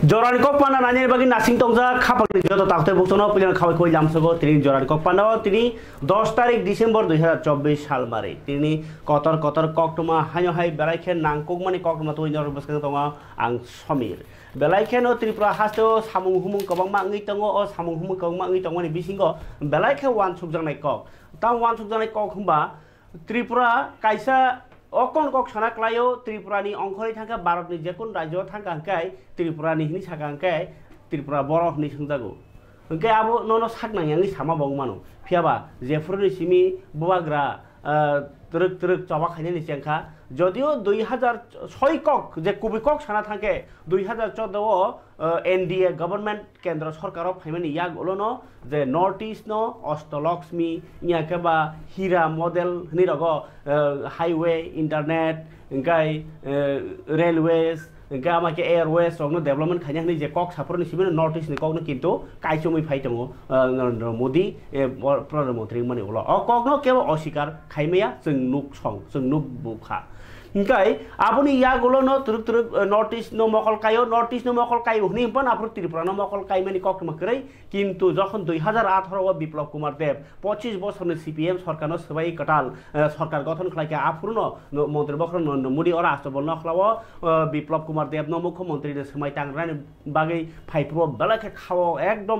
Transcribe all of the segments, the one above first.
Jorani kok pana nanya bagi nasing tongja kapak di jodoh takte buktono pilihan kawai koi jam sego tini Jorani kok pana tini 10 tarik Desember 2024 সাল mari tini kotor kok tuma hanyo hai belaiken nangkung mani kok tuma tuh nyor beskan tonga ang somir belaiken o Tripura hasto samung humung kabang mangi tongo o samung humung kabang mangi tongo ni bisingo belaiken wan subjang nai kok tam wan subjang nai kok humba Tripura kaisa Okon kok sana klayo Tripura ni ongkoi thangka Bharat ni jekun rajyo thangka angkai Tripura ni hini saka angkai Tripura borof ni sungjago angkai abo nono saknang yang ni sama bang mano fiaba jefur ni simi buagra truk coba khaine ni jengka jodio 2006 kok je kubi kok sana thangke 2014 o NDA government kendra sarkaro phaimani yag olono je north east no Ostolakshmi nyakeba hira model ni rogo highway internet engkai railways engkai amake airways rogno development khanya ni je kok sapor ni sibino north east ni kok no kintu kaisomui phai tongo Narendra Modi Pradhan Mantri mani ulo o kok no kebo osikar khaimeya जों nuk song जों nuk bukha Engkai, apuni ya gulo no turuk notice no mokol kayo huni pun apur Tripura no mokol kayo mani kok makrai কিন্তু যখন 2018 বিপ্লব কুমার দেব 25 বছরের CPM সরকার সবাই কটাল সরকার গঠন খাইকে আফুরনো মন্ত্রী বখর moody ওরা আস্তবল নখলাও বিপ্লব কুমার দেব ন মুখ্যমন্ত্রী সময় টাংরানি বাগै ফাইপ্রো বেলাকে খাও একদম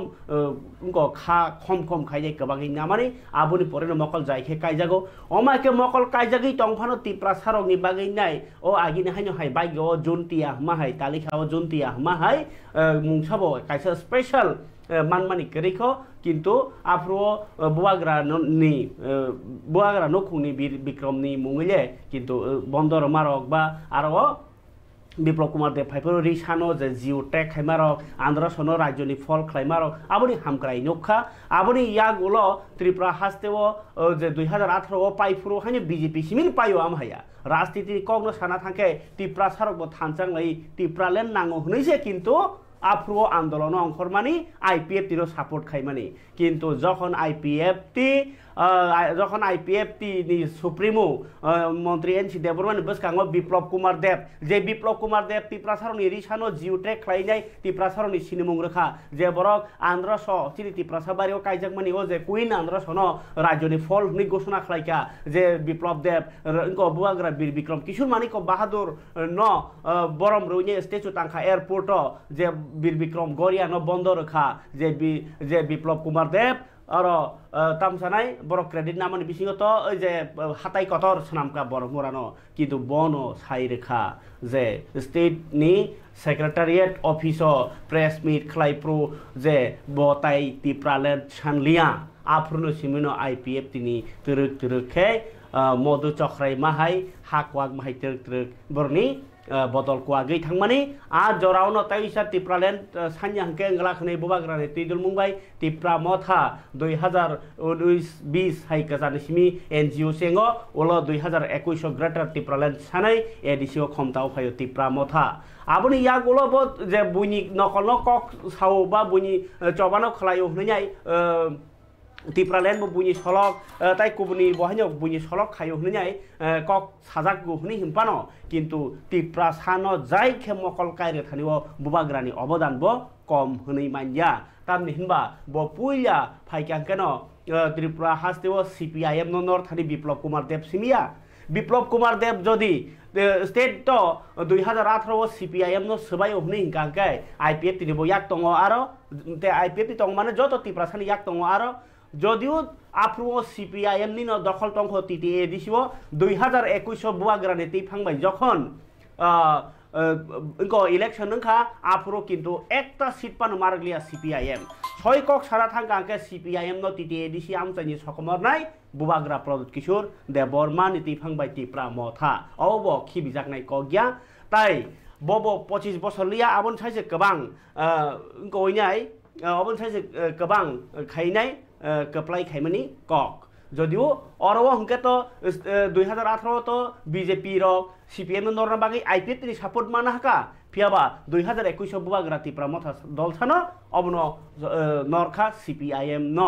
খা খম খাইজাই কবাগै নামানি আবুনি পরে মকল যাইখে কাইজাগো অমাকে মকল কাইজাগै টংফানো তিপ্রা সারকনি বাগै নাই ও আগিনে হাইনো হাই বাইগো জুনটিয়া মাহাই তালিখাও জুনটিয়া মাহাই মুংসাবো কাইসা special manmani keriko kintu afro buagra nokungni bikromni mungile kintu bondor marok ba aro Biplab Kumar Deb ফাইফর রিসানো যে জিও টেক খাইমারক আন্ধ্রসনো রাজ্যনি ফল খাইমারক আবনি হামক্রাই নখা আবনি ইয়াগুলো ত্রিপুরা হাসতেও যে 2018 পাইফুরো হানি বিজেপি সিমিল পাইও আমহায়া রাজনীতি কগ্ন সানা থাকে ত্রিপুরা সারক থানচাংলাই ত্রিপুরা লেন নাঙ্গো হইছে কিন্তু আফ্রো আন্দোলন অংশরমানি আইপিএফ টিরো সাপোর্ট খাইমানি কিন্তু যখন আইপিএফটি নি সুপ্রিমো মন্ত্রী এনসি দেববর্মানি বসকাঙ্গ বিপ্লব কুমার দেব যে বিপ্লব কুমার দেব ত্রিপুরা সারনি রিসানো জিওটেক খাইনাই ত্রিপুরা সারনি সিনিমুং রেখা যে বরক আন্ধ্রস চিনি ত্রিপুরা সাবারিও কাইজাকমানি ও যে কুইন আন্ধ্রসন রাজ্যনি ফল নি ঘোষণা খাইকা যে বিপ্লব দেব বুয়াগ্রা বীর বিক্রম কিশোর মানিক বাহাদুর ন বরম রুইনে স্ট্যাচু টাঙ্কা এয়ারপোর্ট যে বীর বিক্রম গড়িয়া ন বন্ধ রেখা যে বিপ্লব কুমার দেব আর তামসানাই বড় ক্রেডিট নামানি বিসিগত ওই যে হাতাই কতর সানামকা বড় মোরানো কিন্তু বন সাই রেখা যে স্টেট নি সেক্রেটারিয়েট অফিস প্রেস মিট খাইপ্রু যে বতাই ত্রিপুরালেন্ড সানলিয়া আফ্রুনো সিমিনো আইপিএফ তিনি তুরুখে মধু চক্রাই মাহাই হাকওয়াক মাহাই তুরুক বরনি বদল কুয়াগৈ থাংমানি আর জরাউনো তাইসা ত্রিপুরালেন্ড সানয়া হাंके ngलाखनै बुबाग्रानि तिदुल मुंबाई ত্রিপুরা মথা 2020 हाइ कजानि सिमी एनजिओ सेंगो ओलो 2021 ग्रेटर ত্রিপুরালেন্ড सानै एडिसिओ खमताव फायो ত্রিপুরা মথা आबुनि यागुलो बो जे बुनि नखल कक साव बा बुनि चबानो खलायो हनैयाय ত্রিপুরালেন্ড বুনি সলক তাই কুবনি বহাইনো বুনি সলক খাইও হনैयाय কক সাজাক গুহনি হিমপানো কিন্তু ত্রিপুরা সানো যাই খে মকল কাইরে থানিও বুবাগ্রানি অবদান ব কম হनै মানয়া তামনি হিনবা ব পুইয়া ফাইকাং কেন ত্রিপুরা হাসতেও সিপিআইএম নর থানি বিপ্লব কুমার দেব সিমিয়া বিপ্লব কুমার দেব যদি স্টেট তো 2018 সিপিআইএম নো সবাই হनै হিংকাংকাই আইপিএফ তিনি ব ইয়াক তঙ্গ আরো তে আইপিএফ তঙ্গ মানে যত ত্রিপুরা সানি ইয়াক তঙ্গ আরো যদিও আফ্রো সিপিআইএম নি দখল টংখ টিটিএ দিছিব 2021 বুয়াগ্রানি টিফাংবাই যখন ইলেকশন নখা আফ্রো কিন্তু একটা সিট পানো মারগলিয়া সিপিআইএম 6 কক সারা থাঙ্কাকে সিপিআইএম ন টিটিএ দিছি আমচানি সকমর নাই বুবাগ্রা প্রদুত কিশোর দেববর্মা নি টিফাংবাই ত্রিপুরা মথা অব খিবিজাক নাই কগিয়া তাই বব 25 বছর লিয়া আবন সাইছে গোবাং গইনাই আবন সাইছে গোবাং খাইনাই कपलाई खाइमानी कक যদিও অরও হংকে তো 2018 তো বিজেপি র CPM নরনা বাকি IPF তিনি সাপোর্ট মানা হাকা ফিয়াবা 2021 বুবাগ্রা ত্রিপুরা মথা দল সানো অবন নরখা CPIM ন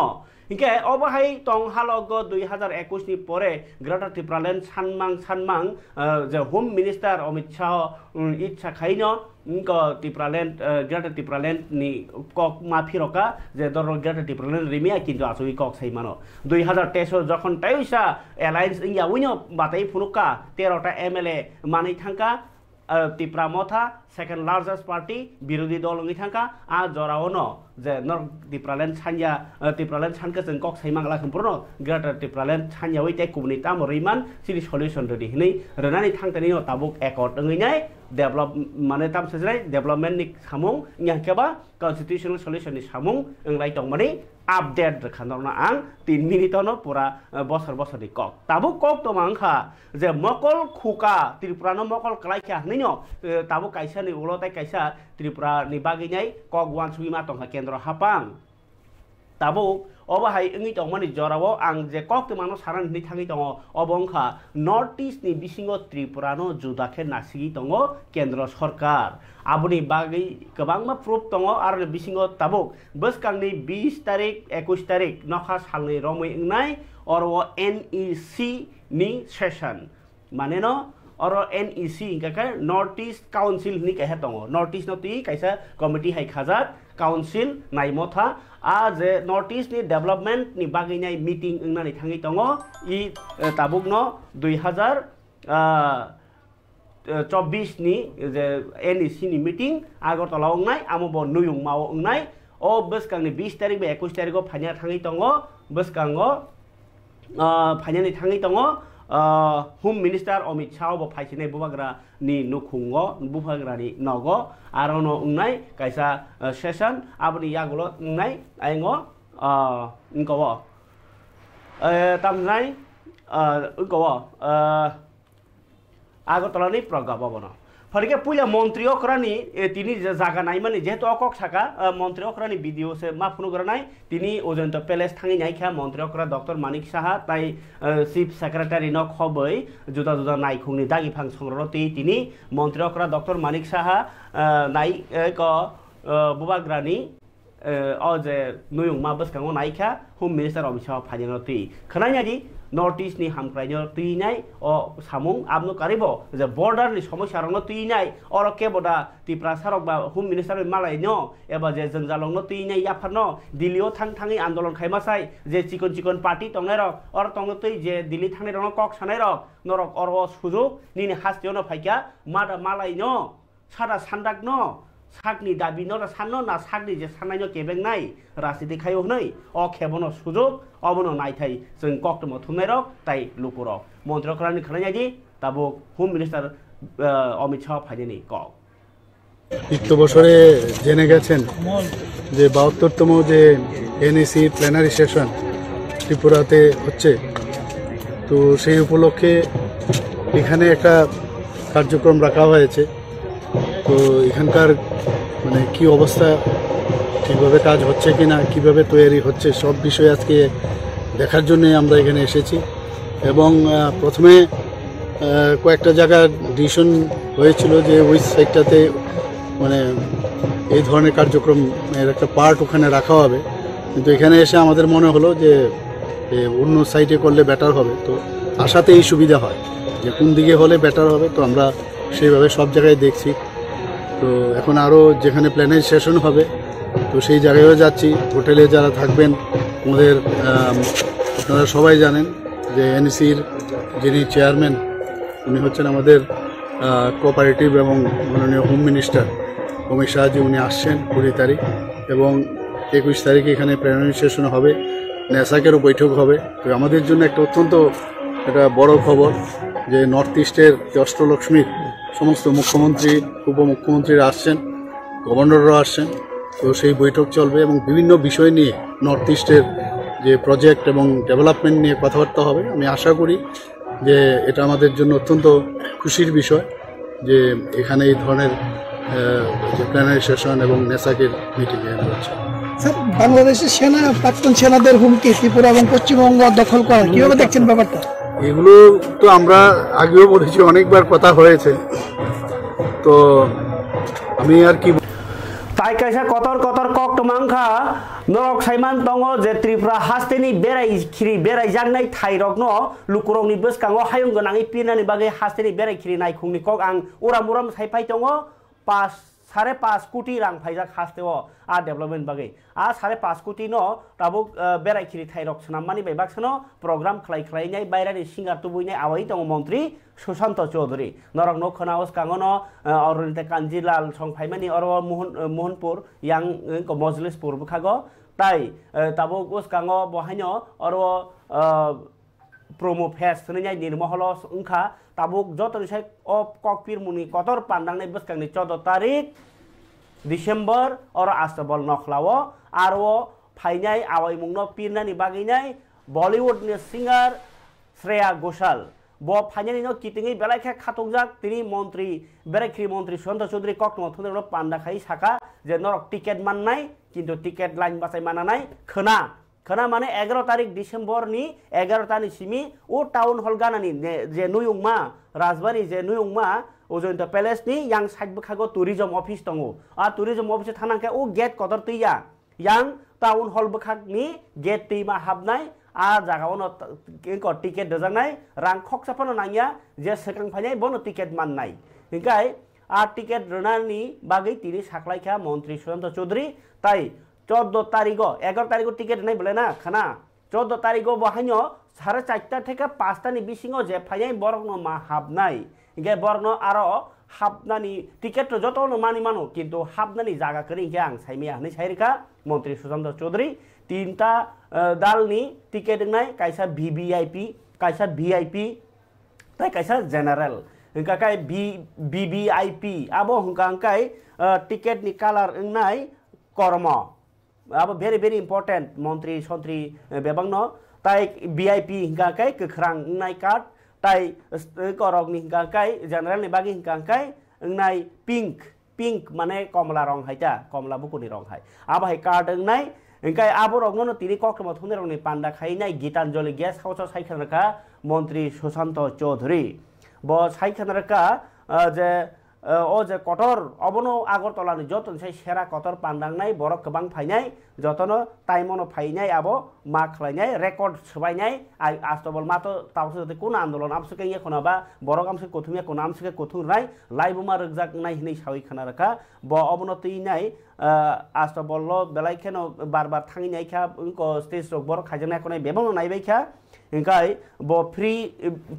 ইনকে অবহাই টং হালগ 2021 ni pore Greater Triplaland sanmang যে হোম মিনিস্টার অমিত শাহ ইচ্ছা খাইনো ইনকো Triplaland Greater Triplaland ni কক মাফিরকা যে দর Greater Triplaland রিমিয়া কিন্তু আসুই কক সাইমানো 2023 যখন তাইসা অ্যালায়েন্স ইয়া উইনো বাতাই ফুনুকা 13টা MLA মানি থাকা Tripura মথা সেকেন্ড লার্জেস্ট পার্টি বিরোধী দল নই থাকা আ জরাও ন যে নর Triplaland সানয়া Triplaland সানকে जों কক সাইমাংলা খমপ্রনো Greater Triplaland সানয়া ওইতে কুবনি তাম রিমান সিরি সলিউশন রেডি হিनै রনানি থাंगतनि न ताबुक एकर्ड ओंगैनाय डेभलप माने ताम सेजनाय डेभलपमेन्ट नि सामुं याकेबा कन्स्टिट्यूशनल सलिउशन नि सामुं ओंलाय तंमानि আপডেট খানরনা आं 3 मिनिटनो पुरा बसर नि कक ताबुक कक तो मांखा जे मकल खुका त्रिपुरानो मकल कलाइखा हनैनो ताबुक काइसा नि उलताय काइसा त्रिपुरा नि बागिनाय कक वान सुइमा तंखा केन्द्र हापां ताबुक अबहाय ओंगै तंमानि जराव आं जे कक तो मानो सारान नि थाङै दङ अबंखा नर्थ ईस्ट नि बिसिङो त्रिपुरानो जुदाखे नासिगि दङ केन्द्र सरकार आबुनि बागै गोबांमा प्रुफ दङ आरो बिसिङो ताबुक बोसकांनि 20 तारिख 21 तारिख नखा सालनि रमै ओंनाय अर NEC नि सेशन मानेनो और NEC इंका नॉर्थ ईस्ट काउंसिल नि कहे दङ नॉर्थ ईस्ट नति काइसा कमिटी हाइ खाजात काउंसिल नाइमथा आज नॉर्थ ईस्ट नि डेवलपमेंट नि बागैनाय मीटिंग ओंनानै थाङै दङ इ ताबुक न 2024 नि जे NEC नि मीटिंग आगरतला ओंनाय आमबो नुयुं माव ओंनाय ओ बोसकांनि 20 तारिख बे 21 तारिखो फाइना थाङै दङ बोसकांगो फाइनानि थाङै दङ होम मिनिस्टार अमित शाह बो फाइसिनाय बुबाग्रा नि नुखुंगो बुबाग्रा नि नगो आरोनो उंनाय काइसा सेशन आबनि यागुलो उंनाय आइंगो इंगो तामनाय इंगो आगरतलानि प्रज्ञा भवन फरिके पुइला मन्त्री अक्रानि तिनी जागा नाय माने जेहेतु अकक साका मन्त्री अक्रानि भिडियो से माफुनु गरानाय तिनी अजन्त पैलेस थाङै नायखा मन्त्री अक्रा डक्टर मानिक साहा ताइ चीफ सेक्रेटारि न खबै जुदा जुदा नायखुंनि दागिफां संरति तिनी मन्त्री अक्रा डक्टर मानिक साहा नाय क बुबाग्रानि अजे नुयुं मा बसकांगो नायखा होम मिनिस्टार अमित शाह फाइनति खनायनादि नॉर्थ ईस्ट नि हामफ्रायनो तुइनाय अ सामुं आबनो कारिबो जे बॉर्डर नि समस्या रंनो तुइनाय और केबोदा त्रिपुरा सारक बा होम मिनिस्टार मालायनो एबा जे जंजालंनो तुइनाय याफारनो दिल्लीयाव थाङै आन्दोलन खायमासाय जे चिकन पार्टी तंनाय रक और तंनो तुइ जे दिल्ली थांनाय रंनो कक सानाय रक नरक और सुजुग निनि हास्तियावनो फाइका मादा मालायनो सादा सान्दाकनो सागनि दाबि न साननो ना सागनि जे साननायनो केबेंनाय राजनीति खायो हनै अ खेबनो सुजुग अबनो नायथाय जों कक्टमो थुमनाय रक ताइ लुकुरक मन्त्री खरानि खनायदि ताबुक होम मिनिस्टार अमित शाह फाइनानि कक বিত্ত বছরে জেনে গেছেন যে ৭২তম যে NEC প্ল্যানারি সেশন ত্রিপুরাতে হচ্ছে তো সেই উপলক্ষে এখানে একটা কার্যক্রম রাখা হয়েছে তো এখানকার মানে কি অবস্থা ঠিকভাবে কাজ হচ্ছে কিনা কিভাবে তৈরি হচ্ছে সব বিষয় আজকে দেখার জন্য আমরা এখানে এসেছি এবং প্রথমে কয়েকটা জায়গা ডিসিশন হয়েছিল যে ওই সাইডটাতে মানে এই ধরনের কার্যক্রম এর একটা পার্ট ওখানে রাখা হবে কিন্তু এখানে এসে আমাদের মনে হলো যে অন্য সাইডে করলে বেটার হবে তো আশাতে এই সুবিধা হয় যে কোন দিকে হলে বেটার হবে তো আমরা সেইভাবে সব জায়গায় দেখছি তো এখন আরও যেখানে প্ল্যানারি সেশন হবে তো সেই জায়গায়ও যাচ্ছি হোটেলে যারা থাকবেন ওদের আপনারা সবাই জানেন যে NECর যিনি চেয়ারম্যান উনি হচ্ছেন আমাদের কোঅপারেটিভ এবং মাননীয় হোম মিনিস্টার অমিত শাহজি উনি আসছেন 20 তারিখ এবং 21 তারিখে এখানে প্ল্যানারি সেশন হবে নেসাকেরও বৈঠক হবে তো আমাদের জন্য একটা অত্যন্ত একটা বড় খবর যে নর্থ ইস্টের অষ্টলক্ষ্মীর সমস্ত মুখ্যমন্ত্রী উপমুখ্যমন্ত্রীরা আসছেন গভর্নররাও আসছেন তো সেই বৈঠক চলবে এবং বিভিন্ন বিষয় নিয়ে নর্থ ইস্টের যে প্রজেক্ট এবং ডেভেলপমেন্ট নিয়ে কথাবার্তা হবে আমি আশা করি যে এটা আমাদের জন্য অত্যন্ত খুশির বিষয় যে এখানে এই ধরনের যে প্ল্যানারি সেশন এবং নেসাকের মিটিং হচ্ছে স্যার বাংলাদেশের সেনা প্রাক্তন সেনাদের হুমকি ত্রিপুরা এবং পশ্চিমবঙ্গ দখল করা কিভাবে দেখছেন ব্যাপারটা এগুলো তো আমরা আগেও বলেছি, অনেকবার কথা হয়েছে, তো আমি আর কি তাই কাইসা কতর কতর কক্টমাংখা নরক সাইমান দङ যে ত্রিপুরা हास्टेनि बेरायजांनाय थाइरकनो लुकुरंनि बोसकाङाव हायुं गोनाङै पिनानि बागै हास्टेनि बेरायखिरि नायखुंनि कक आं उराम उराम साइफाय दङ 5.5 कोटी रां फाइजाक हास्टेव आ डेभलपमेन्ट बागै आ 5.5 कोटी न ताबुक बेरायखिरि थाइरक सनामानि बेबाक्सनो प्रोग्राम खलायनाय बायरानि सिंगार तुबुयनाय आवाइ दङ मन्त्री सुशांत चौधरी नरक न खनावस कांगनो अरुणिता कांजीलाल संफाइमानि अर मोहनपुर यां मजलिसपुर बुखागो ताई ताबुक उस कांगो बहायनो अर promo fest sebenarnya निर्महल उनखा tabuk joton saya op kokpir muni kotor pandang nih bus kang di 14 tarik Desember ora astabol nokhlawo arwo phainai awai mungno pirna ni baginai Bollywood ni singer Shreya Ghoshal bo phainai no kitingi belaikha khatongjak tini mantri berakri mantri Sushant Chaudhary kokno thonero panda khai saka je norok ticket mannai kintu ticket line basai mananai khana माने 11 तारिख December नि 11 तानि सिमी ओ town हल गानानि जे नुयुंमा राजबारी जे नुयुंमा Ajanta palace नि यां side बखागो tourism office दङो आ tourism office थानांके ओ gate कदर तैया यां टाउन हल बखागनि गेट दैमा हाबनाय आ जागावनो केको टिकेट दजानाय रां खक्साफनो नांया जे सेकां फायनाय बनो टिकेट माननाय हिंकाय आ टिकेट रनानि बागै तिनि साखलायखा मन्त्री सुशांत चौधरी ताई 14 तारिख 11 तारिख टिकेट नहीं बोले ना खाना 14 तारिख बहाइनो 4:30 থেকে 5টা नि बिसिङो जे फायनाय बरगनो मा हाबनाय इगे बरगनो आरो हाबनानि टिकेट तो जतनो मानि मानो किन्तु हाबनानि जागा करि इगे आं साइमिया हनै साइरिका मन्त्री सुशांत चौधरी तीनटा दालनि टिकेट नाय कायसा वीवीआईपी कायसा वीआईपी ताय कायसा जनरल इनका काय वीवीआईपी आबो हुंकांकाय टिकेट नि कलर नाय कर्म अब very important मन्त्री सन्त्री बेबांनो ताई वीआईपी हिंगाकाय गोख्रां नाय कार्ड ताई करगनि हिंगाकाय जनरल नि बागि हिंगाकाय नाय पिंक माने कमला रंग हायता कमला बुकुनि रंग हाय अब हाय कार्ड नाय हिंगाय आबो रगनो तिनि कक्रमा थुने रंगनि पान्डा खायनाय गीतांजलि गेस्ट हाउस साइखानरका मन्त्री सुशांत चौधरी ब साइखानरका जे ओ जे कटर अबनो आगरतलानि जतन साइ सेरा कटर पान्दांनाय बरक गोबां फायनाय जतनो टाइमनो फायनाय आबो मा खलायनाय रेकर्ड सबायनाय आइ आस्तबल मातो तावसे कोन आन्दोलन आमसके एखनाबा बरक आमसके कोथुमिया कोन आमसके कोथुराय लाइबुमा रगजाक नाय हिनै सावि खाना रखा ब अबनो तैनाय आस्तबल बेलायखेनो बार थांगिनायखा उनको स्टेज रक बरक खाजनाय कोनाय बेबनो नायबायखा हिंगाय ब फ्री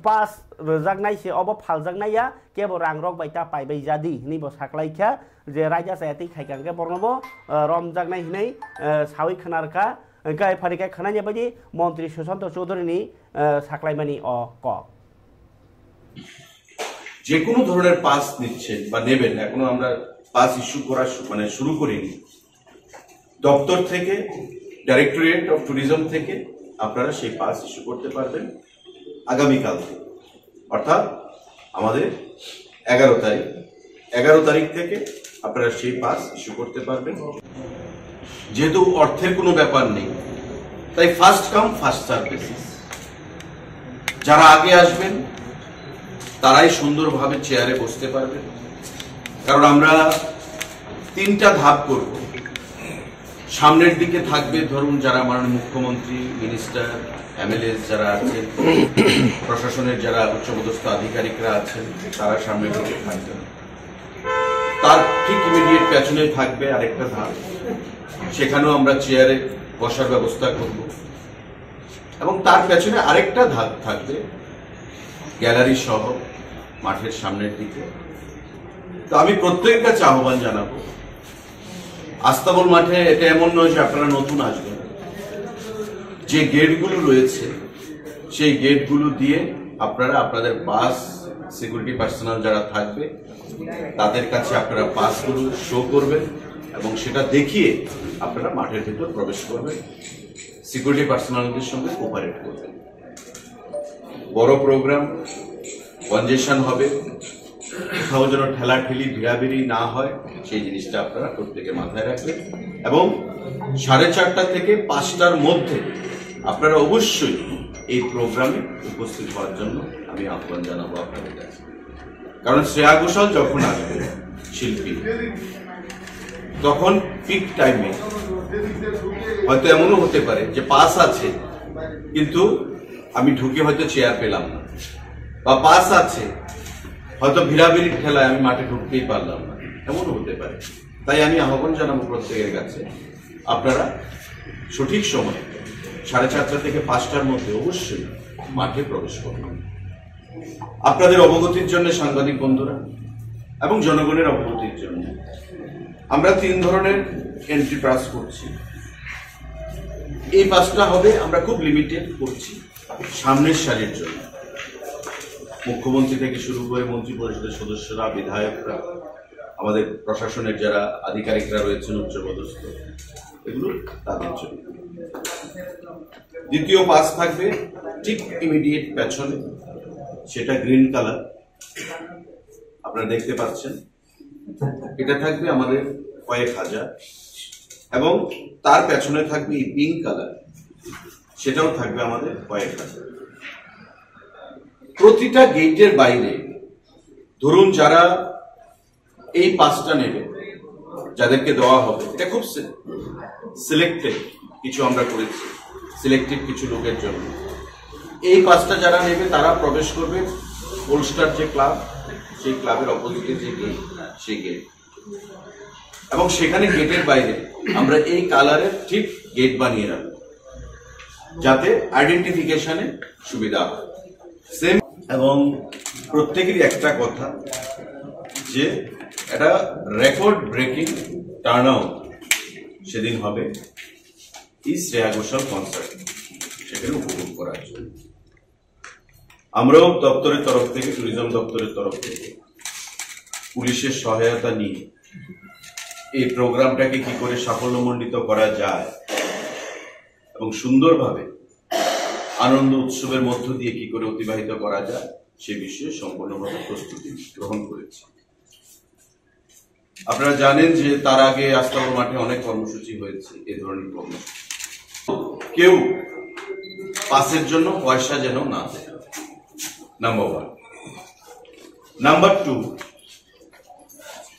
पास रजाकनाय से अब फालजाकनाया केबो रांरक बायता पाइबाय जादि हिनै ब साखलायखा जे राजा सायति खायखांके बरनबो रमजाकनाय हिनै सावि खानारखा हिंगाय फारिखाय खानाय बायदि मन्त्री सुशांत चौधरीनि साखलायमानि अ क যে কোনো ধরনের পাস নিচ্ছেন বা নেবেন এখনো আমরা পাস ইস্যু করা মানে শুরু করিনি দপ্তর থেকে ডাইরেক্টরেট অফ ট্যুরিজম থেকে আপনারা সেই পাস ইস্যু করতে পারবেন আগামী কাল থেকে অর্থাৎ আমাদের 11 তারিখ থেকে আপনারা সেই পাস ইস্যু করতে পারবেন যেহেতু অর্থের কোনো ব্যাপার নেই তাই ফার্স্ট কাম ফার্স্ট সার্ভিস যারা আগে আসবেন তারাই সুন্দরভাবে চেয়ারে বসতে পারবেন কারণ আমরা তিনটা ধাপ করব সামনের দিকে থাকবে ধরুন যারা মাননীয় মুখ্যমন্ত্রী মিনিস্টার এমএলএস যারা আছেন প্রশাসনের যারা উচ্চপদস্থ আধিকারিকরা আছেন তারা সামনের দিকে থাকবেন তার ঠিক ইমিডিয়েট পেছনে থাকবে আরেকটা ধাপ সেখানেও আমরা চেয়ারে বসার ব্যবস্থা করব এবং তার পেছনে আরেকটা ধাপ থাকবে গ্যালারি সহ মাঠের সামনের দিকে তো আমি প্রত্যেকের কাছে আহ্বান জানাবো আস্তাবল মাঠে এটা এমন নয় যে আপনারা নতুন আসবেন যে গেটগুলো রয়েছে সেই গেটগুলো দিয়ে আপনারা আপনাদের পাস সিকিউরিটি পার্সোনাল যারা থাকবে তাদের কাছে আপনারা পাসগুলো শো করবেন এবং সেটা দেখিয়ে আপনারা মাঠের ভিতর প্রবেশ করবেন সিকিউরিটি পার্সোনালদের সঙ্গে কোঅপারেট করবেন বড় প্রোগ্রাম কনজেশন হবে কোথাও যেন ঠেলাঠেলি ভিড়াভিড়ি না হয় সেই জিনিসটা আপনারা প্রত্যেকে মাথায় রাখবেন এবং 4:30 থেকে 5টার মধ্যে আপনারা অবশ্যই এই প্রোগ্রামে উপস্থিত হওয়ার জন্য আমি আহ্বান জানাবো আপনাদের কাছে। কারণ শ্রেয়া ঘোষাল যখন আসবে শিল্পী, তখন পিক টাইমে হয়তো এমনও হতে পারে যে পাস আছে কিন্তু আমি ঢুকে হয়তো চেয়ার পেলাম না, বা পাস আছে হয়তো ভিড়াভিড়ির খেলায় আমি মাঠে ঢুকতেই পারলাম না, এমনও হতে পারে। তাই আমি আহ্বান জানাবো প্রত্যেকের কাছে, আপনারা সঠিক সময় 4:30 থেকে 5টার মধ্যে অবশ্যই মাঠে প্রবেশ করবেন। আপনাদের অবগতির জন্য সাংবাদিক বন্ধুরা এবং জনগণের অবগতির জন্য আমরা 3 ধরনের এন্ট্রি পাস করছি। এই পাসটা হবে, আমরা খুব লিমিটেড করছি সামনের সারির জন্য, মুখ্যমন্ত্রী থেকে শুরু করে মন্ত্রী পরিষদের সদস্যরা, বিধায়করা, আমাদের প্রশাসনের যারা আধিকারিকরা রয়েছেন উচ্চপদস্থ, এগুলো তাদের জন্য। দ্বিতীয় পাস থাকবে ঠিক ইমিডিয়েট পেছনে, সেটা গ্রিন কালার আপনারা দেখতে পাচ্ছেন। এটা থাকবে আমাদের কয়েক হাজার, এবং তার পেছনে থাকবে এই পিঙ্ক কালার, সেটাও থাকবে আমাদের কয়েক হাজার। প্রতিটা গেটের বাইরে ধরুন যারা এই পাসটা নেবে, যাদেরকে দেওয়া হবে, এটা খুব সিলেক্টেড কিছু আমরা করেছি, সিলেক্টেড কিছু লোকের জন্য। এই পাসটা যারা নেবে তারা প্রবেশ করবে পোলস্টার যে ক্লাব, সেই ক্লাবের অপোজিটে যে গেট, সেই গেট, এবং সেখানে গেটের বাইরে আমরা এই কালারের ঠিক গেট বানিয়ে রাখবো যাতে আইডেন্টিফিকেশনে সুবিধা হয়। সেম, এবং প্রত্যেকেরই একটা কথা যে এটা রেকর্ড ব্রেকিং টার্ন আউট সেদিন হবে এই শ্রেয়া ঘোষাল কনসার্ট, সেখানে উপভোগ করার জন্য আমরাও দপ্তরের তরফ থেকে, ট্যুরিজম দপ্তরের তরফ থেকে পুলিশের সহায়তা নিয়ে এই প্রোগ্রামটাকে কি করে সাফল্যমণ্ডিত করা যায় এবং সুন্দরভাবে আনন্দ উৎসবের মধ্য দিয়ে কি করে অতিবাহিত করা যায় সে বিষয়ে সম্পূর্ণভাবে প্রস্তুতি গ্রহণ করেছি। আপনারা জানেন যে তার আগে আস্তাবল মাঠে অনেক কর্মসূচি হয়েছে, এ ধরনের কর্মসূচি। কেউ পাসের জন্য পয়সা যেন না দেয়, নাম্বার 1। নাম্বার 2,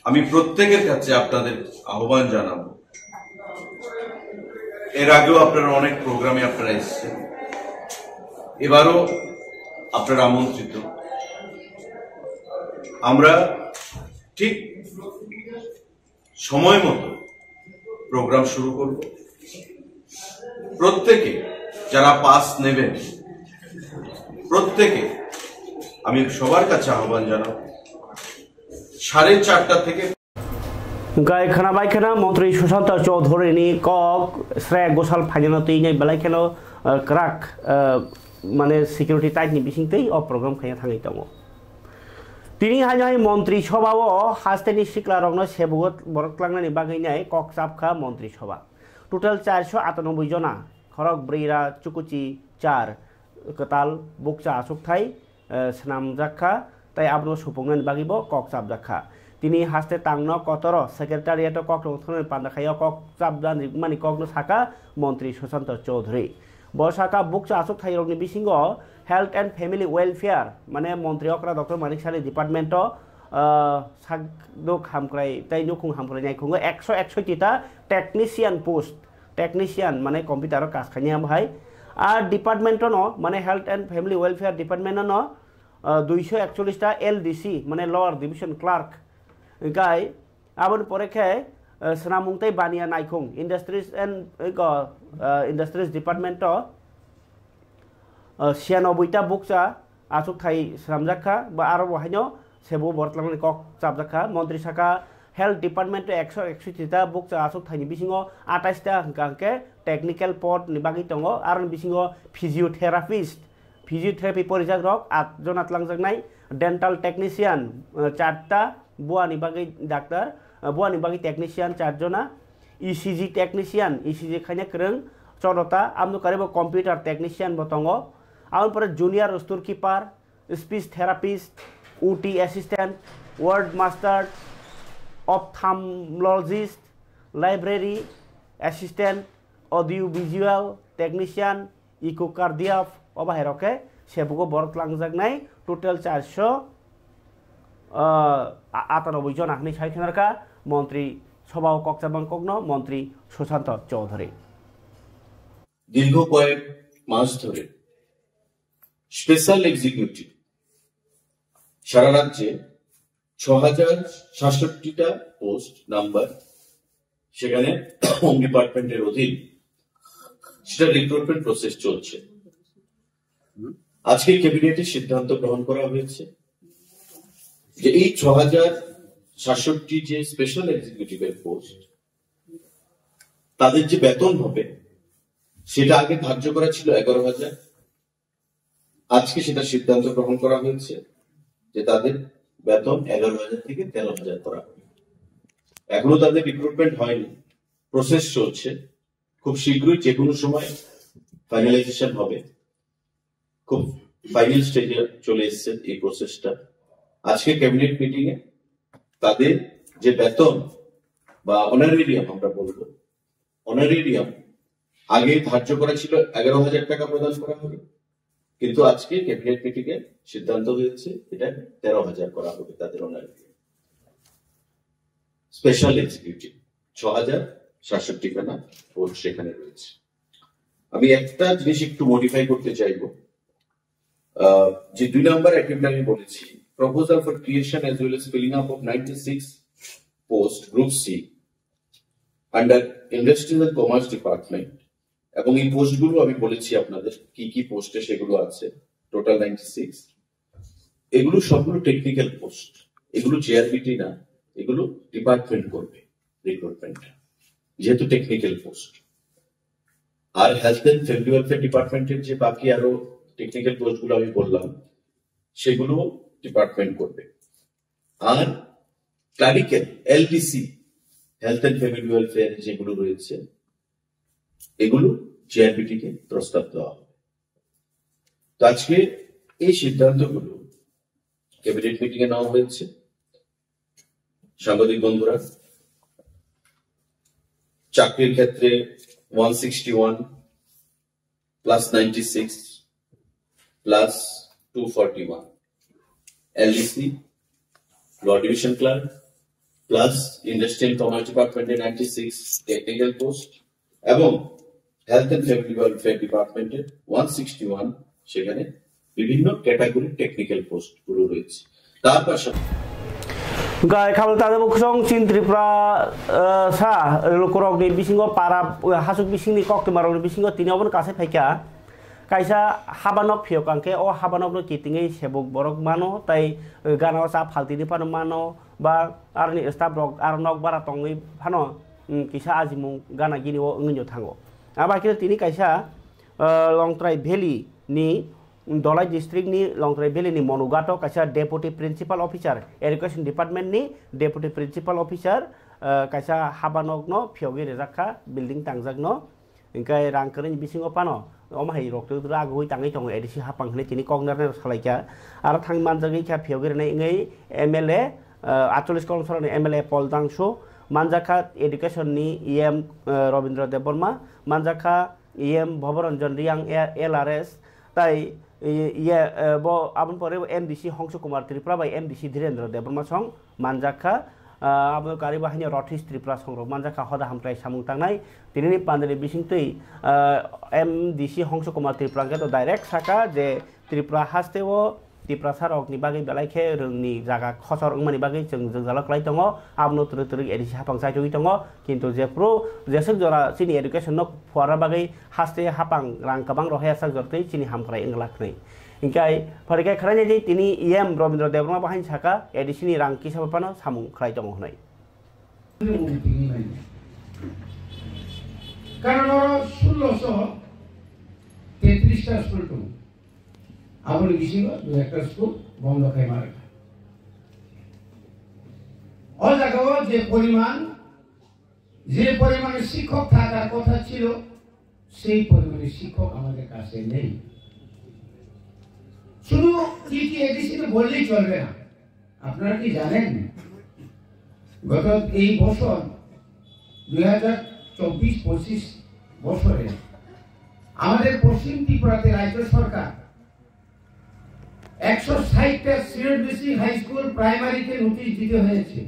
আমি প্রত্যেকের কাছে আপনাদের আহ্বান জানাবো, এর আগেও আপনারা অনেক প্রোগ্রামে আপনারা এসেছেন, এবারও আপনারা আমন্ত্রিত। আমরা ঠিক সময় মতো প্রোগ্রাম শুরু করব। প্রত্যেকে যারা পাস নেবেন, প্রত্যেকে আমি সবার কাছে আহ্বান জানাবো 4:30 থেকে গায়খানা বাইখানা মন্ত্রী সুশান্ত চৌধুরী নি কক শ্রেয়া ঘোষাল ফাইনালতেই নাই বেলাইখানো ক্রাক মানে সিকিউরিটি টাइटनि बिसिंतै अ प्रग्राम खाया थाङै दङ। तिनि हाय मन्त्री सभाव हास्तेनि सिक्ला रंनो सेबुगत बरक्लांनानि बागैनाय ककसाबखा मन्त्री सभा टोटल 498 जना खरक ब्रैरा चुकुची 4 कताल बुकचा आसुकथाय स्नामजाखा ताई आबनो सुपुंगनानि बागैबो ककसाब जाखा तिनि हास्ते तांनो कतर सेक्रेटारियेट ककथन पान्दाखाया ककसाबदानि माने ककनो साका मन्त्री सुशाন্ত चौधुरी बसाका बुकचा आसुक थाइरंनि बिसिङाव हेल्थ एंड फैमिली वेलफेयर माने मंत्री अक्रा डॉक्टर मानिक सारि डिपार्टमेंट सागदुक हामक्राय ताइनुखुं हामक्रायनाय खुङो 161 टा टेक्निशियन पोस्ट टेक्निशियन माने कम्पिउटार काज खानिया भाई आर डिपार्टमेंट न माने health and family welfare department न 241 टा एलडीसी माने lower division Clark guy आबन परेखे सनामुंगतै Baniya नायखुं industries and industries department 96 टा बुकचा आसुक थाई सामजाखा बा आरो बहायनो सेबो बरतलांनि कक साबजाखा मंत्री साखा हेल्थ डिपार्टमेंट 161 टा बुकचा आसुक थाइनि बिसिङाव 28 टा गांके टेक्निकल पोस्ट नि बागै दङ आरो बिसिङाव फिजियोथेरापि परिजाग्रक 8 जन आतलांजागनाय डेंटल टेक्निशियन 4 टा बुवानि बागै डाक्टर बुवानि बागै टेक्निशियन 4 जना ईसीजी टेक्निशियन ईसीजी खायने करं 14 टा आमनो कारेबो कंप्यूटर टेक्निशियन बतंगो आउन पर junior store keeper speech therapist OT assistant ward master ophthalmologist library assistant audio visual technician इकोकार्डिया बाहेरके सेबुको बरत लांजागनाय टोटल 498 জন आहनि सायखनारका मन्त्री सभाव कक्साबांकग्न मन्त्री सुशांत चौधरी दीर्घ कয়েক মাস ধরে স্পেশাল এক্সিকিউটিভ সারা রাজ্যে 6067টা পোস্ট নাম্বার সেখানে হোম ডিপার্টমেন্টের অধীন সেটা রিক্রুটমেন্ট প্রসেস চলছে। আজকে ক্যাবিনেটে সিদ্ধান্ত গ্রহণ করা হয়েছে যে এই 6067 যে স্পেশাল এক্সিকিউটিভের পোস্ট তাদের যে বেতন হবে সেটা আগে ধার্য করা ছিল 11,000, আজকে সেটা সিদ্ধান্ত গ্রহণ করা হয়েছে যে তাদের বেতন 11,000 থেকে 13,000 করা হবে। এখনো তাদের রিক্রুটমেন্ট হয়নি, প্রসেস চলছে, খুব শীঘ্রই যে কোনো সময় ফাইনালাইজেশন হবে। খুব ফাইনাল স্টেজে চলে এসেছে এই প্রসেসটা। আজকে ক্যাবিনেট মিটিং এ তাদের যে বেতন বা অনারেরিয়াম আমরা বলবো, অনারেরিয়াম আগে ধার্য করা ছিল 11,000 টাকা প্রদান করা হবে, কিন্তু আজকে ক্যাবিনেট মিটিং এ সিদ্ধান্ত হয়েছে এটা 13,000 করা হবে তাদের অনারেরিয়াম। স্পেশাল এক্সিকিউটিভ 6067 খানা পোস্ট সেখানে রয়েছে। আমি একটা জিনিস একটু মডিফাই করতে চাইবো, যে 2 নম্বর আইটেমটা আমি বলেছি proposal for creation as well as filling up of 96 post group C under industrial and commerce department, এবং এই পোস্টগুলো আমি বলেছি আপনাদের কি কি পোস্টে সেগুলো আছে, টোটাল 96। এগুলো সবগুলো টেকনিক্যাল পোস্ট, এগুলো জেআরবিটি না, এগুলো ডিপার্টমেন্ট করবে রিক্রুটমেন্ট, যেহেতু টেকনিক্যাল পোস্ট। আর হেলথ এন্ড ফ্যামিলি ওয়েলফেয়ার ডিপার্টমেন্টের যে বাকি আরো টেকনিক্যাল পোস্টগুলো আমি বললাম সেগুলো ডিপার্টমেন্ট করবে। আর clerical LDC health and family welfare যেগুলো রয়েছে এগুলো জেআরবিটি কে প্রস্তাব দেওয়া হবে। তো আজকে এই সিদ্ধান্তগুলো ক্যাবিনেট মিটিং এ নেওয়া হয়েছে। সাংবাদিক বন্ধুরা, চাকরির ক্ষেত্রে 161 plus 96 plus 241, LDC lower division clerk plus industrial commerce ডিপার্টমেন্টের 96 টেকনিক্যাল পোস্ট, এবং হেলথ এন্ড ফ্যামিলি ওয়েলফেয়ার ডিপার্টমেন্টের 161 সেখানে বিভিন্ন ক্যাটাগরির টেকনিক্যাল পোস্ট গুলো রয়েছে। তার পাশাপাশি গাই খাবল তাদের মুখসং চিন ত্রিপুরা সা লোকরকনি বিসিঙ্গ পারা হাসুক বিসিংনি কক্টমারকনি বিসিঙ্গ তিনি অবন কাছে ফাইকা কাইসা হাবানক ফিয়কাংকে ও হাবানকনো কিতিङै সেবক বরক মানো তাই গানাও চা ফালতিনি পানো মানো বা আরনি স্টাফ রক আর নক বারা তङै ফানো কিসা আজিমু গানা গিনি ও 응은요 थाङो आबाकिनो तिनी काइसा लंथ्राई भेली नि दलाई डिस्ट्रिक्ट नि लंथ्राई भेली नि मनुगाटो काइसा डेपुटी प्रिन्सिपल अफिसार एडुकेशन डिपार्टमेंट नि डेपुटी प्रिन्सिपल अफिसार काइसा हाबानकनो फियोगि रेजाखा बिल्डिंग तांजागनो इंकाय रांकरनि बिसिङो पानो अमाहाय रक्तो रागुइ ताङै दङ एडिसि हापांखने तिनी कग्नारने सालायका आरो थां मानजागै खा फियोगि रेनै इंगै एमएलए 48 काउन्सिलरनि एमएलए पल दांसो मानजाखा एडुकेशन नि इएम रवीन्द्र देबबर्मा मानजाखा इएम भवरंजन रियां एलआरएस ताई ये बो आबन परे एमडीसी हंस कुमार त्रिपुरा बाय एमडीसी धीरेन्द्र देबबर्मा सं मानजाखा आबो गारि बाहिनी रथिस त्रिपुरा संग मानजाखा हदा हामफ्राय सामुं तांनाय तिनि पान्दनि बिसिंतै एमडीसी हंस कुमार त्रिपुरा के तो डाइरेक्ट साका जे त्रिपुरा हास्तेओ त्रिपुरा सारकनि बागै बेलायखे रोंनि जागा खसर अंमानि बागै जों जालाक्लाय दङ आबनो तुरु एडिसि हापां साइटोगि दङ किन्तु जेफ्रु जेसक जरा सिनि एडुकेशन न फुवारा बागै हास्ते हापां रां गोबां रहाया साक जरतै सिनि हामफ्राय इंगलाखनै इंकाय फरिखाय खरायनाय जे तिनि इएम रवीन्द्र देबबर्मा बाहायनि साका एडिसिनि रां किसाबानो सामुं खराय दङ होनाय কারণ 1633টা স্কুল তো আপনি বিসিঙ্গ একটা স্কুল বন্ধ খাই মারা ও জায়গাও যে পরিমাণে শিক্ষক থাকার কথা ছিল সেই পরিমাণে শিক্ষক আমাদের কাছে নেই। শুধু কি এডিসিতে বললেই চলবে না। আপনারা কি জানেন গত এই বছর 2024-25 বছরে আমাদের পশ্চিম ত্রিপুরাতে রাজ্য সরকার 160টা সিএনবিসি হাই স্কুল প্রাইমারিকে নোটিশ দিতে হয়েছে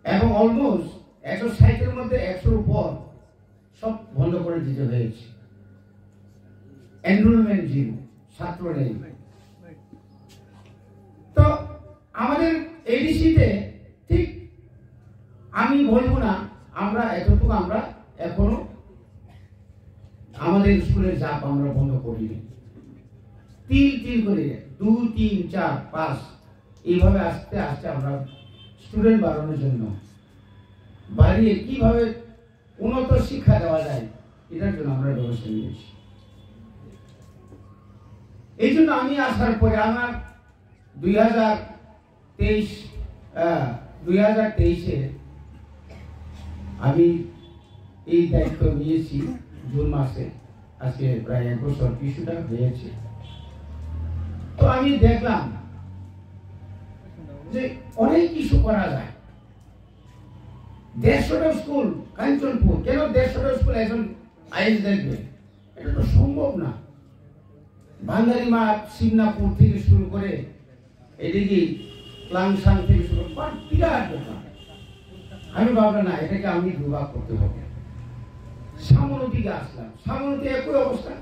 এবং অলমোস্ট 160-এর মধ্যে 100-এর উপর সব বন্ধ করে দিতে হয়েছে। এনরোলমেন্ট জিরো, ছাত্র নেই। তো আমাদের এডিসিতে ঠিক আমি বলবো না আমরা এতটুকু আমরা এখনো আমাদের স্কুলের চাপ আমরা বন্ধ করিনি। তিল করে 2, 3, 4, 5 এইভাবে আস্তে আস্তে আমরা স্টুডেন্ট বাড়ানোর জন্য বাড়িয়ে কিভাবে উন্নত শিক্ষা দেওয়া যায় এটার জন্য আমরা ব্যবস্থা নিয়েছি। এই জন্য আমি আসার পরে আমার 2023-এ আমি এই দায়িত্ব নিয়েছি জুন মাসে, আজকে প্রায় 1 বছর কিছুটা হয়েছে। তো আমি দেখলাম যে অনেক কিছু করা যায়। 150টা স্কুল কাঞ্চনপুর, কেন 150টা স্কুল একজন আইএস দেখবে? এটা তো সম্ভব না। বান্দারিমা সিমনাপুর থেকে শুরু করে এদিকে লাংসাং থেকে শুরু করে বিরাট ব্যাপার। আমি ভাবলাম না, এটাকে আমি দুভাগ করতে হবে। সামনদিকে আসলাম, সামনদি একই অবস্থা।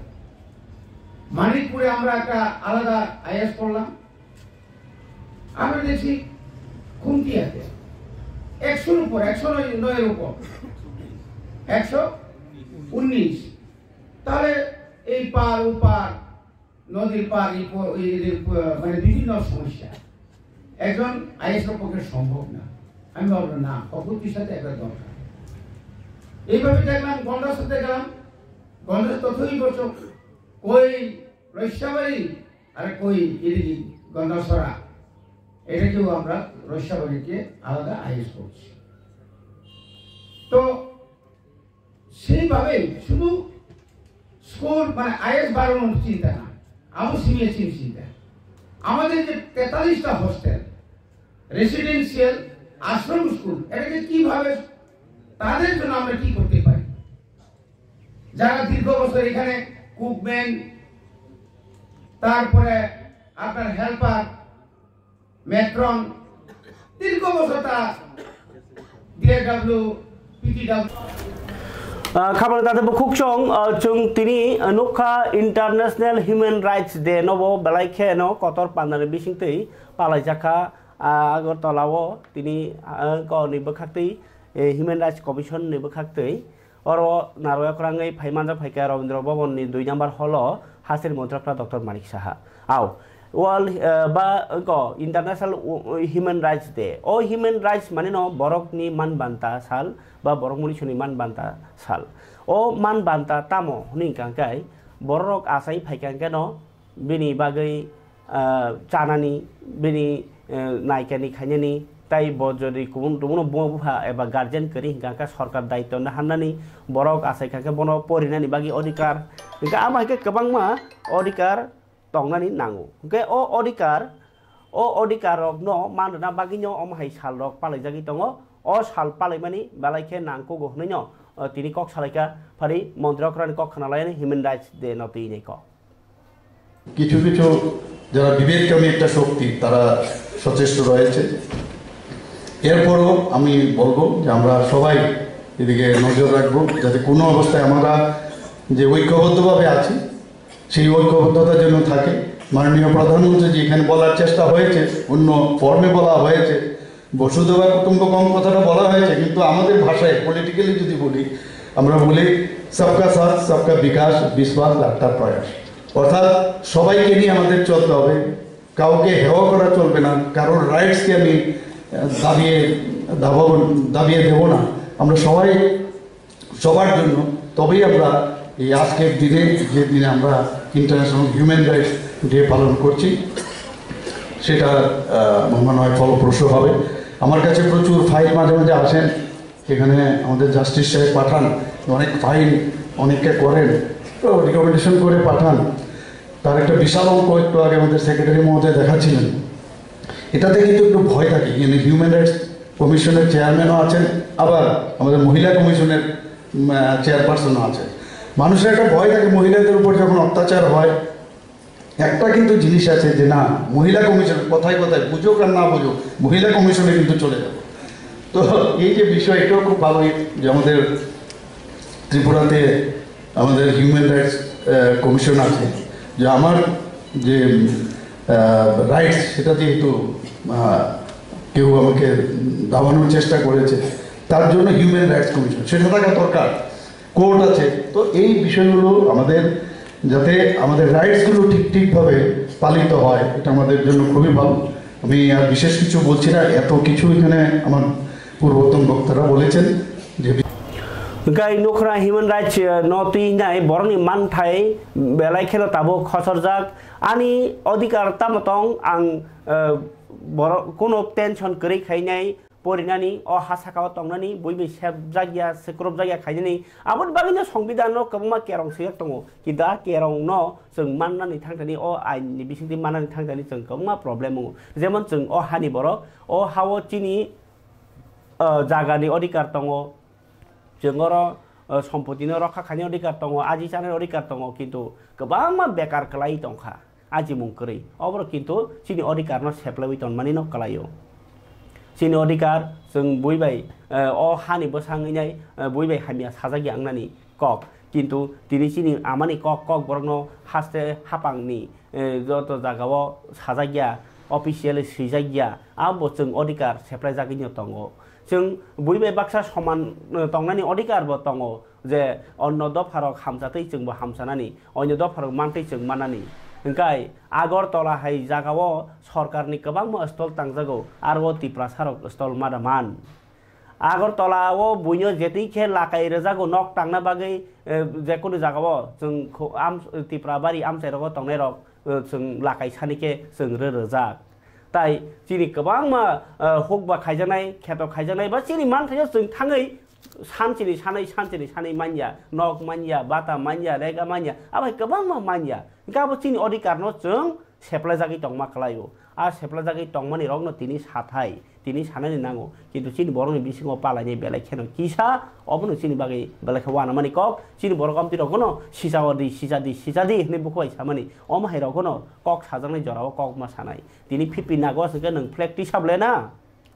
মানিকপুরে আমরা একটা আলাদা আইএস করলাম। আমরা দেখছি খুন্তিয়াতে 100-এর উপর, 109-এর উপর 119। তাহলে এই পার ওপার নদীর পার মানে বিভিন্ন সমস্যা একজন আইএসের পক্ষে সম্ভব না। আমি ভাবলাম না, প্রকৃতির সাথে একটা দরকার। এইভাবে দেখলাম, গন্ডার সাথে গেলাম, গন্ডার তথই বছর কই রস্যাবাড়ি আর কই এদিকে গন্ডাসরা, এটাকেও আমরা রস্যাবাড়িকে আলাদা আইএস করছি। তো সেইভাবে শুধু স্কুল মানে আইএস বাড়ানোর চিন্তা না, আরো সিনিয়র চিন্তা। আমাদের যে 43টা হোস্টেল, রেসিডেন্সিয়াল আশ্রম স্কুল, এটাকে কিভাবে তাদের জন্য আমরা কি করতে পারি? যারা দীর্ঘ বছর এখানে কুকম্যান, তারপরে আপনার হেল্পার, মেট্রন, দীর্ঘ বছর তারা ডিএডব্লিউ, পিটিডব্লিউ খাবার তাতে খুকচং চং তিনি নুখা ইন্টারন্যাশনাল হিউম্যান রাইটস ডে নব বেলাই খেনো কতর পান্নানি বিসিংতৈ পালাই জাখা আগরতলাও তিনি নিবো খাক্তৈ হিউম্যান রাইটস কমিশন নিবো খাক্তৈ অর নারয়াকরাঙ্গै ফাইমাनजा फाइका रवीन्द्र भवननि 2 नम्बर हल हासिर मन्त्रकरा डक्टर मानिक साहा आव वर्ल्ड बा इंटरनेशनल हिउम्यान राइट्स डे ओ हिउम्यान राइट्स माने न बरकनि मानबान्ता साल बा बरक मनिसनि मानबान्ता साल ओ मानबान्ता तामो हनि कांकाय बरक आसाय फाइकांके न बिनि बागै चानानि बिनि नायकानि खायनि তাই যদি কোনো বুয়া এবা গার্জেন করি হিংকা সরকার দায়িত্ব না হান্নানি বরক আসাইখাকে বন পরিনানি বাকি অধিকার হিংকা আমাকে গোबांमा অধিকার তংনানি নাঙ্গো হিংকা ও অধিকার ন মাননা বাকি ন অমহাই সাল রক পালাই জাগি দङ অ সাল পালাইমানি বালাইকে নাংকো গহनै ন তিনি কক সালাইকা ফারি মন্ত্রকরানি কক খানালায়নি হিউম্যান রাইটস ডে নতি নেই ক কিছু কিছু যারা বিবেককামী একটা শক্তি তারা সচেষ্ট রয়েছে। এরপরও আমি বলবো যে আমরা সবাই এদিকে নজর রাখবো যাতে কোনো অবস্থায় আমরা যে ঐক্যবদ্ধভাবে আছি সেই ঐক্যবদ্ধতা যেন থাকে। মাননীয় প্রধানমন্ত্রী যে এখানে বলার চেষ্টা হয়েছে, অন্য ফর্মে বলা হয়েছে, বসুধৈব কুটুম্বকম কথাটা বলা হয়েছে, কিন্তু আমাদের ভাষায় পলিটিক্যালি যদি বলি আমরা বলি সবকা সাথ সবকা বিকাশ বিশ্বাস একটা প্রয়াস, অর্থাৎ সবাইকে নিয়ে আমাদের চলতে হবে, কাউকে হেয় করা চলবে না, কারোর রাইটসকে আমি দাবিয়ে দেব না। আমরা সবাই সবার জন্য, তবেই আমরা এই আজকের দিনে যে দিনে আমরা ইন্টারন্যাশনাল হিউম্যান রাইটস ডে পালন করছি সেটা মনে হয় ফলপ্রসূ হবে। আমার কাছে প্রচুর ফাইল মাঝে মাঝে আসেন, এখানে আমাদের জাস্টিস সাহেব পাঠান, অনেক ফাইল অনেককে করেন, তো রিকমেন্ডেশন করে পাঠান। তার একটা বিশাল অঙ্ক একটু আগে আমাদের সেক্রেটারি মহোদয় দেখাচ্ছিলেন। এটাতে কিন্তু একটু ভয় থাকে, এখানে হিউম্যান রাইটস কমিশনের চেয়ারম্যানও আছেন, আবার আমাদের মহিলা কমিশনের চেয়ারপারসনও আছেন। মানুষের একটা ভয় থাকে মহিলাদের উপর যখন অত্যাচার হয়। একটা কিন্তু জিনিস আছে যে না, মহিলা কমিশন কথায় কথায় বুঝুক আর না বুঝুক মহিলা কমিশনে কিন্তু চলে যাবে। তো এই যে বিষয়, এটাও খুব ভালো যে আমাদের ত্রিপুরাতে আমাদের হিউম্যান রাইটস কমিশন আছে, যে আমার যে রাইটস সেটা যেহেতু কেউ আমাকে দাবানোর চেষ্টা করেছে, তার জন্য হিউম্যান রাইটস কমিশন সেটা থাকা দরকার, কোর্ট আছে। তো এই বিষয়গুলো আমাদের যাতে আমাদের রাইটসগুলো ঠিকভাবে পালিত হয়, এটা আমাদের জন্য খুবই ভালো। আমি আর বিশেষ কিছু বলছি না, এত কিছু এখানে আমার পূর্বতন বক্তারা বলেছেন যে গাই नखरा ह्युमन राइट्स नतिनाय बरनि मानथाय बेलाय खेलो ताबो खसरजाक आनी अधिकार तामतं आं बर कोनो टेंशन करै खायनाय परिनानि अ हासाकाव तंनानि बयबो सेब जागिया सेक्रब जागिया खायनानि आबोद बागिनो संविधानो कबमा केरं सयक दङ किन्तु आ केरं न जों माननानै थांथानि अ आइननि बिसिंति माननानै थांथानि जों कबमा प्रब्लेम दङ जेमन जों अ हानि बर अ हाव चिनि जागानि अधिकार दङ जोंगर सम्पतिनो रक्षा खानि अधिकार दङ आजि जानाय अधिकार दङ किन्तु गोबां बेकार कलाई दंखा आजि मुंकरै अबर किन्तु चिनि अधिकार न सेप्लाय तनमानि न कलायो चिनि अधिकार जों बयबाय अ हानि बसाङैनाय बयबाय हामिया साजागि आंनानि कक किन्तु दिनै चिनि आमानि कक कक बरनो हास्ते हापांनि जत जागाव साजागिया अफिसियेल सैजागिया आबो जों अधिकार सेप्लाय जागिनो दङ जों बयबो बाक्सा समान तंनानि अधिकारबो दङ जे अन्न दफाराव हामजातै जोंबो हामजानानि अन्य दफाराव मानतै जों मानानि ओंखाय आगरतला हाय जागाव सरकारनि गोबां स्टल तांजागौ आरो तिप्रासाराव स्टल मादामान आगरतलाव बयनो जेतैखे लाकाय रोजागौ नक तांना बागै जेकुनु जागाव जों आम तिप्राबारि आमसाइराव तंनाय रक जों लाकाय सानिके जों रोजाक ताई चिनि गोबां हुकबा खायजानाय खेत खायजानाय बा चिनि मानथाया जों थाङै सानसेनि सानै मानिया नक मानिया बाता मानिया रेगा मानिया आबाय गोबां मानिया गाबो चिनि अधिकार न जों सेप्लाय जागै दं मा खालायो आ सेप्लाय जागै दं मानि रगनो तिनि साथाय तिनि सानानि नांगौ किन्तु चिनि बरनि बिसिङाव पालायनि बेलाय खेनो किसा अबनो चिनि बागै बेलायखौ वाना मानि कक चिनि बर कमति रगनो सिजादी हने बुखै सामानि अमाहाय रगनो कक साजांनाय जराव कक मा सानाय तिनि फिपि नागो सके नों प्रेक्टिस हाबलेना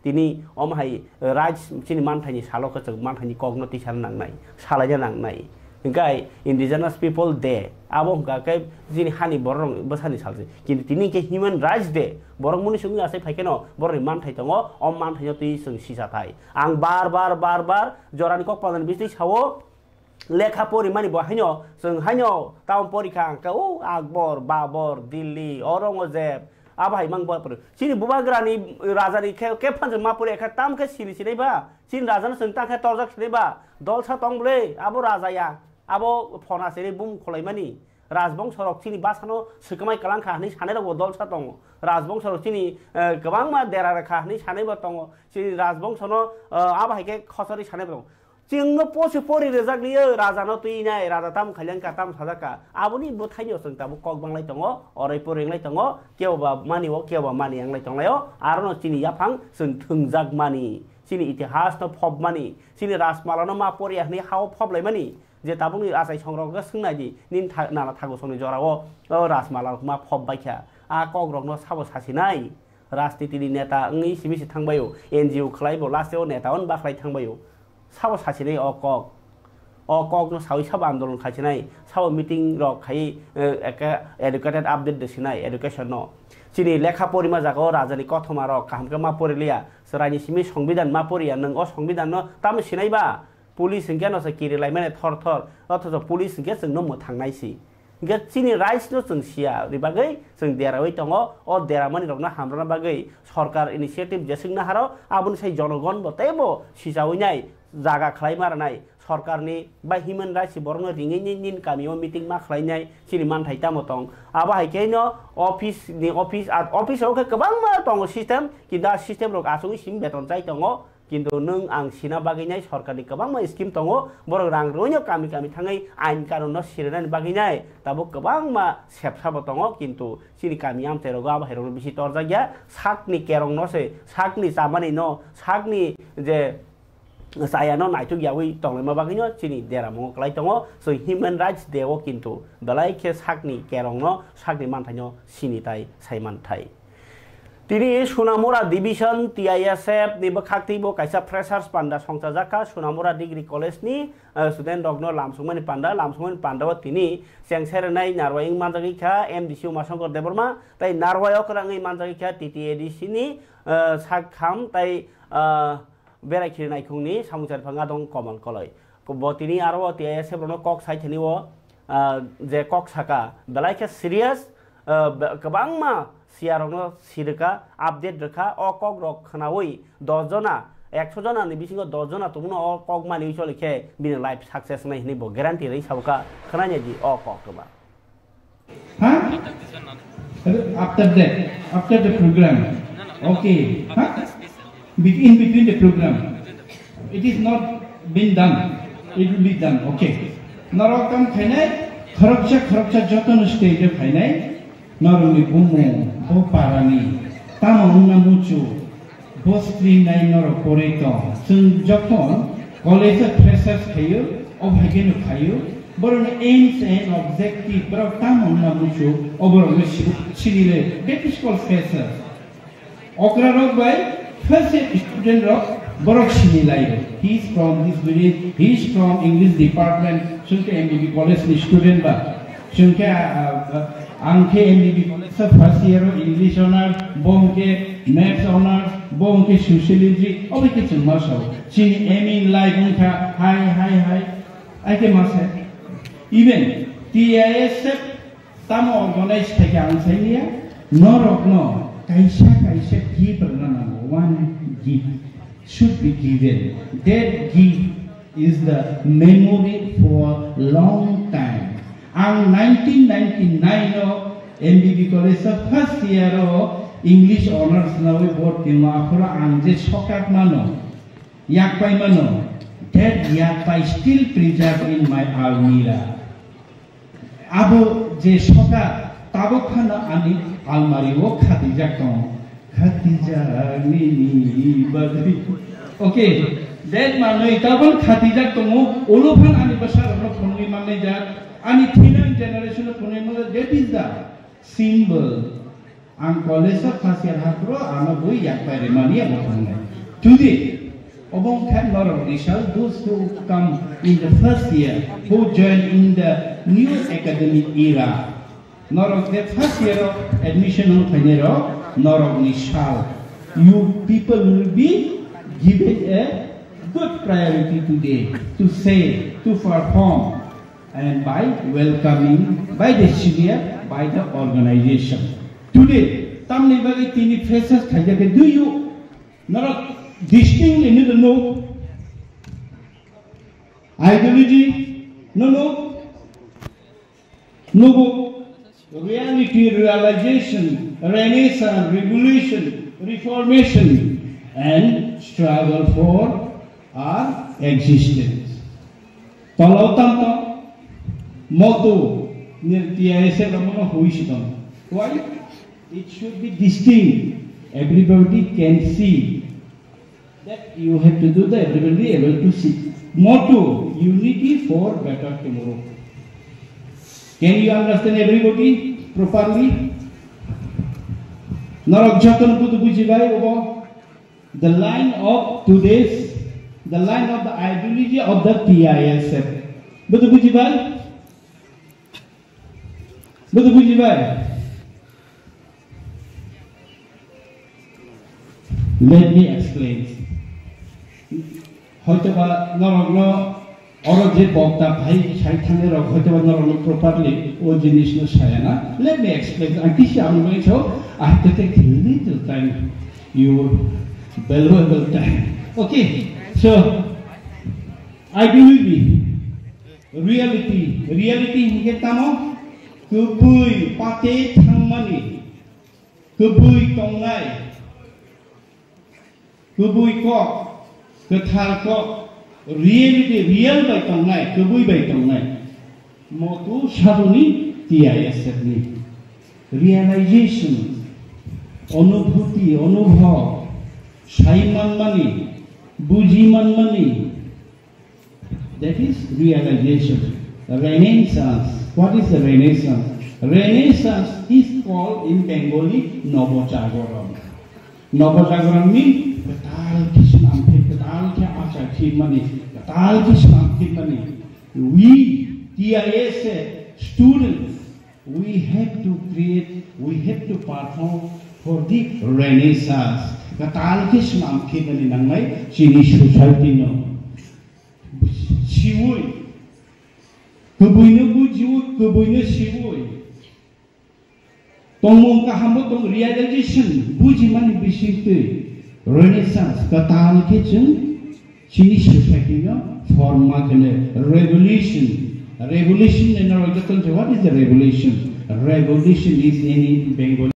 तिनि अमाहाय राइट्स चिनि मानथायनि सालखौ जों मानथायनि कगनति सान नांनाय सालायजा नांनाय गाय इन्डिजिनास पिपल डे आबो गाके जिनि हानि बरं बसानि सालसे किन्तु तिनि के ह्युमन राइट्स डे बरं मुनि सुङि आसे फाइकेनो बरनि मानथाय दङ अ मानथायनो ति जों सिजाथाय आं बार जरानि कक पालन बिसि सावो लेखा परि मानि बहायनो जों हायनो टाउन परीक्षा अंका ओ आकबर बाबर दिल्ली औरंगजेब आबाय मांगबाफोर चिनि बुबाग्रानि राजानि के फानजों मापुरे एखा तामखे सिरिसिनैबा चिन राजानो जों ताखे तरजाक सिनैबा दलसा तंब्ले आबो राजाया आबो फनासेनि बुम खलायमानि राजबंश रक चिनि बासानो सोकमाय कालांखा हनै सानै रग दलसा दङ राजबंश रक चिनि गोबां मा देरा रेखा हनै सानैबो दङ चिनि राजबंशनो आबायके खसरि सानैबो दङ जोंनो पसे परि रेजागलियो राजानो तुइनाय राजा ताम खायलांका ताम साजाका आबुनि बुथायनो जों ताबो कक बांलाय दङ अराय परिंलाय दङ केवबा मानिओ केवबा मानि आंलाय दङलायो आरो चिनि याफां जों थोंजाक मानि चिनि इतिहास न फब मानि चिनि राजमालानो मा परिया हनै हाव फबलाय मानि जे ताबुनि आसाय संरग सोंनायदि निन नाला थागो संनि जराव राजमाला मा फब बायखा आ कक रगनो साबो सासिनाय राजनीतिनि नेता ओंनि सिबिसि थांबायो एनजिओ खलायबो लास्टआव नेतावन बाखलाय थांबायो साबो सासिनाय अकक न सावै साबो आन्दोलन खासिनाय साबो मिटिं रक खाय एडुकेटेड आपडेट दसिनाय एडुकेशन न चिनि लेखा परिमा जागो राजानि कथमा रक कामके मा परिलिया सरानि सिमि संविधान मा परिया नों अ संविधान न ताम सिनायबा पुलिस संख्या न से किरिलाय माने थर अथच पुलिस संख्या जों न मो थांनायसि गे चिनि राइट्स न जों सिया रिबागै जों देरावै दङ अ देरामानि रकना हामराना बागै सरकार इनिशिएटिभ जेसिंना हारो आबुन साइ जनगण बतेबो सिजावैनाय जागा खालाय मारनाय सरकारनि बा ह्युमन राइट्स बरनो रिङैनि निन गामियाव मिटिं मा खालायनाय चिनि मानथाय तामतं आबा हायकेनो अफिसाव गोबां मा दङ सिस्टेम किन्तु सिस्टेम रक आसुङै सिम बेतन जाय दङ किन्तु नों आं सिना बागैनाय सरकारनि गोबां मा स्किम दङ बर रां रोयनो गामि थाङै आइन कानुन सिरेनानै बागैनाय ताबो गोबां मा सेबसाबो दङ किन्तु चिनि गामि आमतेरग आबा हेरग बिसि तरजा गया साकनि केरं नसे साकनि जामानि न साकनि जे sayano naitu yawi tonglema bagino chini deramo klai tongo so human rights dewo kintu belai ke sakni kerongno sakni mantanyo sini tai saiman thai tini Sunamura division TISF ni bakti bo kaisa freshers panda songchajaka Sunamura degree college ni student rokno lamsungmani panda tini sengserenai narwaing manjagi kha MDC Umashankar Deborma tai narwayok rangai manjagi kha TTADC ni sakham tai berakiri naikungni samujar phanga dong common koloi bo tini aro TISF rono kok saithani wo je kok saka belai kha serious kabangma siarongno sirka update rekha o kok rok khanawi 10 jona 100 jona ni bisingo 10 jona tumuno o kok mani cholikhe bin life success nai hini bo guarantee rei sabka khananya ji o kok toba after the program okay in between the program it is not been done it will be done okay narokam khainai khorokcha joton stage khainai naroni bumo bo parani tamona muchu bo stream nai naro poreto sun joton college freshers khayo obhagenu khayo boron aims and objective bro tamona muchu oboro chilile that is called freshers okrarok by first student rock borok chililai he is from this village he is from English department sunke MBB college student ba sunke angke MBB college first year English honors bomke maths honors bomke sociology obike chunmasau chini aiming life unka hi ake mase even TISF tamo organize theke ansainia norokno kaisa give rana one gift should be given that gift is the memory for long time and 1999 MBB college first year English honors now board kima akhora anje sokak mano yakpai mano that yakpai still preserved in my almira abo je soka tabo khana ani almari wo khadija kon khadija nini badri okay that mano itabon khadija tomo olophan ani basar ro phonmi manne ja ani thina generation phone mo that is the symbol ang college of khasiar hakro ana boi yakpai remania bothonai today obong khan norok result those who come in the first year who join in the new academic era norok the first year of admission on khanero norok nishal you people will be given a good priority today to say to perform and by welcoming by the senior by the organization today tamni bagi tini faces khajake do you norok distinctly need to know ideology no reality realization renaissance revolution reformation and struggle for our existence palautam to motto nirtiaise ramono huishtam why it should be distinct everybody can see that you have to do that everybody able to see motto unity for better tomorrow can you understand everybody properly narok joton budu bujibai obo the line of today's the line of the ideology of the TISF budu bujibai let me explain hoytoba norogno oro je bokta bhai sai thane rok hoytoba norogno properly o jinish no sayana let me explain antishi amoi so I have to take a little time your valuable time okay so ideology reality hige tamo kubui pate thangmani kubui tongnai kubui kok kethal kok reality real by tongnai kubui by tongnai motu sadoni TISF ni realization অনুভূতি অনুভব সাইমান মানি Bujimanmani. That is realization. Renaissance. What is the Renaissance? Renaissance is called in Bengali Navajagaram. Navajagaram means Katal Kishnam, Katal Kya Acha Khimani, Katal Kishnam Khimani. We, TIS students, we have to create, we have to perform for the Renaissance. Katal Kishnam Khimani Nangai, Chini Society no. Shiwui. Kebuina bujiu, kebuina shiwui. Tongmong kahamu tong realization, buji mani bisite. Renaissance, katal kitchen, Chini society no, forma kene, revolution. Revolution in our culture, what is the revolution? Revolution is any Bengali.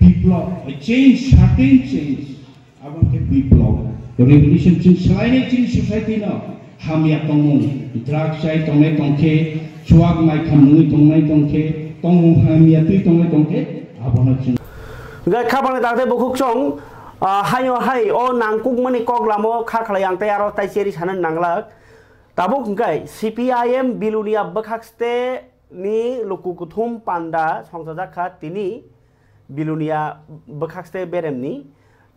Biplop, a change, certain change. I want a biplop. The revolution change, slightly change society no. Hamia tongmong, drug chai tongai tongke, chuak mai kamui tongai tongke, tongmong hamia tui tongai tongke, abona change. Gak kapan kita bukuk cong, hayo hai, oh nangkuk mani kok lamo kakala yang tayaro tay seri sana nanglak. Tabuk ngai CPIM bilunia bekakste ni luku kuthum panda songsajaka tini bilunia bekakste berem ni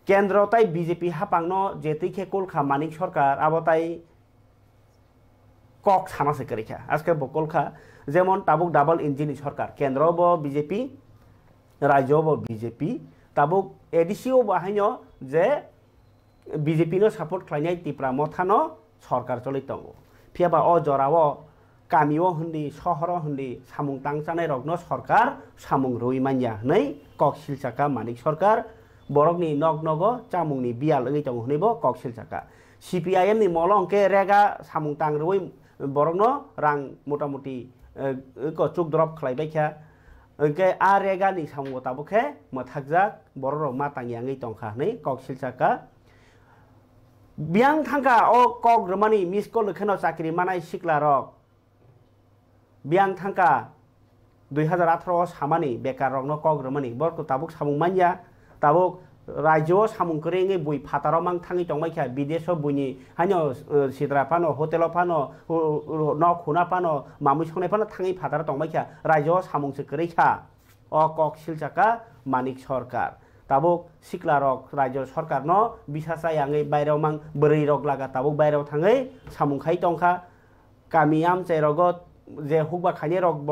kendro tay BJP hapangno jeti ke kolkha manik sorkar abotai কক সানাসে করেখা আজকে বকলখা যেমন তাবুক double ইঞ্জিনি সরকার কেন্দ্র ব BJP রাজ্য ব বিজেপি তাবুক এডিসিও বাহাইন যে বিজেপি নো সাপোর্ট খাইনাই ত্রিপুরা মথানো সরকার চলিতং ফিয়াবা অ জরাও গামিও হন্দি শহর হন্দি সামুং তাংচানাই রগ্ন সরকার সামুং রুই মানিয়া হनै কক সিলচাকা মানিক সরকার বরকনি নগ নগ চামুংনি বিয়াল ওই দং হনैबो cock সিলচাকা CPIM ni molong ke rega samung tang rui borokno rang motamuti ko chuk drop khlaibai kha ke a rega ni samung tabukhe mathakjak borok ma tangyangei tongkha nei kok silchaka biang thangka o kok romani miss call kheno chakri manai sikla rok biang thangka 2018 samani bekar rokno kok romani borko tabuk samung manya tabuk রাজ্য সামুং করেঙে বই ফাতারাও মাং থাঙি টংমাইখা বিদেশ বইনি হাইনো সিদ্রা Fanon hotel Fanon ন খুনা Fanon মামুই সংনাই Fanon থাঙি ফাতারা টংমাইখা রাজ্য সামুংসে করেখা অ cock সিলচাকা মানিক সরকার তাবুক সিকলা rock রাজ্য সরকার ন বিসাসা ইয়াঙে বাইরেও মাং বরৈ রক লাগা তাবুক বাইরেও থাঙै সামুংখাই টংখা কামিয়াম চেরগত যে হুকবা খাইনে রক ব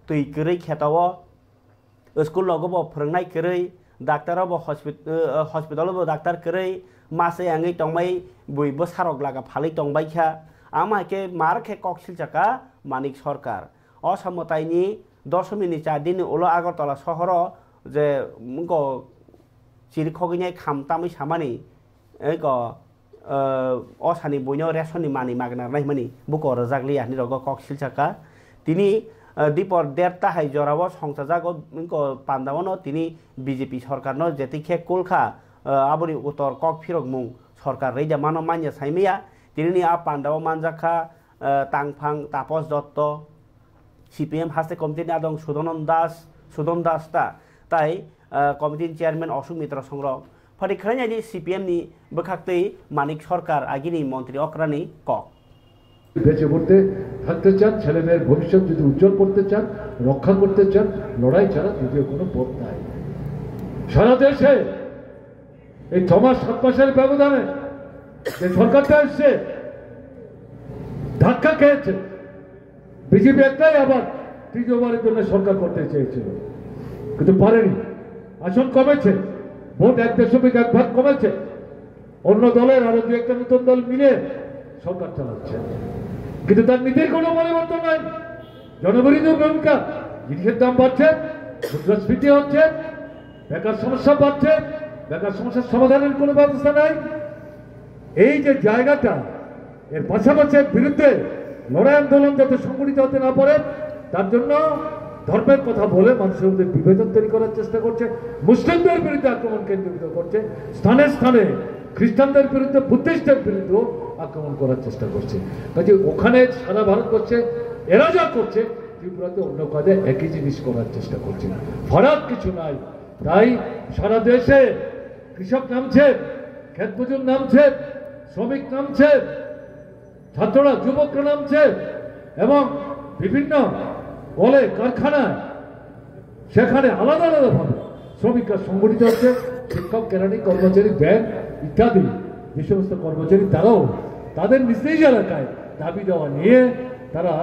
তুই কरै খেতাও স্কুল লগব फोरोंनाय करै डाक्टर हस्पिटल डाक्टर करै मासे आंगै टंबाय बयबो सारक लागा फालै टंबायखा आमाके मारखे कक्सिलचाका मानिक सरकार असमतायनि 10 मिनिट 4 दिन उलो आगरतला शहर जे मुंको चिरखगिनाय खामतामै सामानि ग असानि बयनो रेशननि मानि मागनारनाय मानि बुको रजागलि आनि रग कक्सिलचाका तिनि दीपर देरता हाई जराव संसाजागो पान्दावनो तिनी बीजेपी सरकार नो जेतिखे कोलखा आबुनि उत्तर कक फिरक मुं सरकार रेजा मानो मान्या साइमिया तिनी आ पान्दाव मानजाखा तांगफां तापस दत्त CPM हास्ते कमिटिनि आदं सुदन दास ता ताई कमिटिनि चेयरमैन अशोक मित्र संग्रह फरिखायनि CPM नि बखाक्तै मानिक सरकार आगिनि मंत्री अक्रानि कक বেঁচে পড়তে থাকতে চান ছেলেমেয়ের ভবিষ্যৎ যদি উজ্জ্বল করতে চান রক্ষা করতে চান লড়াই ছাড়া দ্বিতীয় কোনো পথ নাই সারা দেশে এই 6 মাস 7 মাসের ব্যবধানে যে সরকারটা এসছে ধাক্কা খেয়েছে বিজেপি একটাই আবার তৃতীয়বারের জন্য সরকার করতে চেয়েছিল কিন্তু পারেনি আসন কমেছে ভোট 1.1 ভাগ কমেছে অন্য দলের আরো দু একটা নতুন দল মিলে সরকার চালাচ্ছে কিন্তু তার নীতির কোনো পরিবর্তন নাই জনবিরোধী ভূমিকা জিনিসের দাম বাড়ছে মুদ্রাস্ফীতি হচ্ছে বেকার সমস্যা বাড়ছে বেকার সমস্যার সমাধানের কোনো ব্যবস্থা নাই এই যে জায়গাটা এর পাশাপাশি বিরুদ্ধে লড়াই আন্দোলন যাতে সংগঠিত হতে না পারে তার জন্য ধর্মের কথা বলে মানুষের মধ্যে বিভেদন তৈরি করার চেষ্টা করছে মুসলিমদের বিরুদ্ধে আক্রমণ কেন্দ্রীভূত করছে স্থানে স্থানে খ্রিস্টানদের বিরুদ্ধে বুদ্ধিস্টদের বিরুদ্ধে আক্রমণ করার চেষ্টা করছে কাজে ওখানে সারা ভারতবর্ষে এরা যা করছে ত্রিপুরাতে অন্য কাজে একই জিনিস করার চেষ্টা করছে ফারাক কিছু নাই তাই সারা দেশে কৃষক নামছে ক্ষেত মজুর নামছে, শ্রমিক নামছে, ছাত্ররা যুবকরা নামছে এবং বিভিন্ন কলে কারখানায় সেখানে আলাদা আলাদাভাবে শ্রমিকরা সংগঠিত হচ্ছে। শিক্ষক, কেরানি, কর্মচারী, ব্যাংক ইত্যাদি যে সমস্ত কর্মচারী তারাও তাদের নিজ নিজ এলাকায় দাবি দেওয়া নিয়ে তারা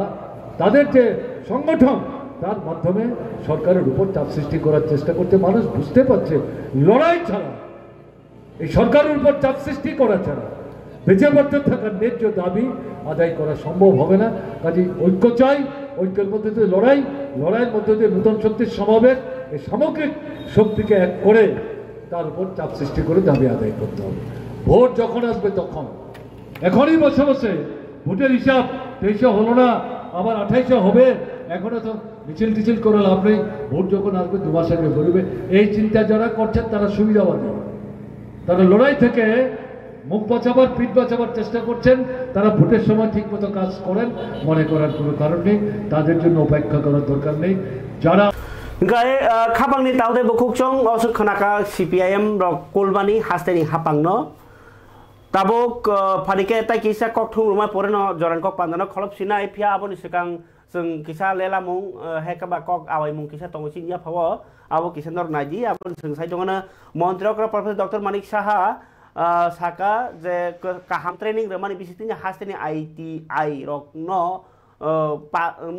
তাদের যে সংগঠন তার মাধ্যমে সরকারের উপর চাপ সৃষ্টি করার চেষ্টা করছে। মানুষ বুঝতে পারছে লড়াই ছাড়া, এই সরকারের উপর চাপ সৃষ্টি করা ছাড়া বেঁচে বাঁচতে থাকার ন্যায্য দাবি আদায় করা সম্ভব হবে না। কাজে ঐক্য চাই, ঐক্যের মধ্যে দিয়ে লড়াই, লড়াইয়ের মধ্যে দিয়ে নূতন শক্তির সমাবেশ, এই সামগ্রিক শক্তিকে এক করে তার উপর চাপ সৃষ্টি করে দাবি আদায় করতে হবে। ভোট যখন আসবে তখন, এখনই বসে বসে ভোটের হিসাব 23 হলো না, আবার 28 হবে, এখনো তো মিছিল টিছিল করে লাভ নেই। ভোট যখন আসবে 2 মাস আগে বেরোবে। এই চিন্তা যারা করছেন তারা সুবিধাবাদী, তারা লড়াই থেকে মুখ বাঁচাবার, পিঠ বাঁচাবার চেষ্টা করছেন। তারা ভোটের সময় ঠিক মতো কাজ করেন মনে করার কোনো কারণ নেই, তাদের জন্য অপেক্ষা করার দরকার নেই। যারা গায়ে খাপাংনি তাওতে বকুকচং অসুখ খানাকা CPIM রক কলবানি হাস্তেনি হাপাংনো tabok panike tai kisa kok thung rumah pore no joran kok pandano kholop sina ipia aboni sekang seng kisa lela mung hekaba kok awai mung kisa tongo sinya phawo abo kisa nor naji abon seng sai dongana montrok profesor Dr. Manik Saha saka je kaham training remani bisitinya hasteni ITI rok no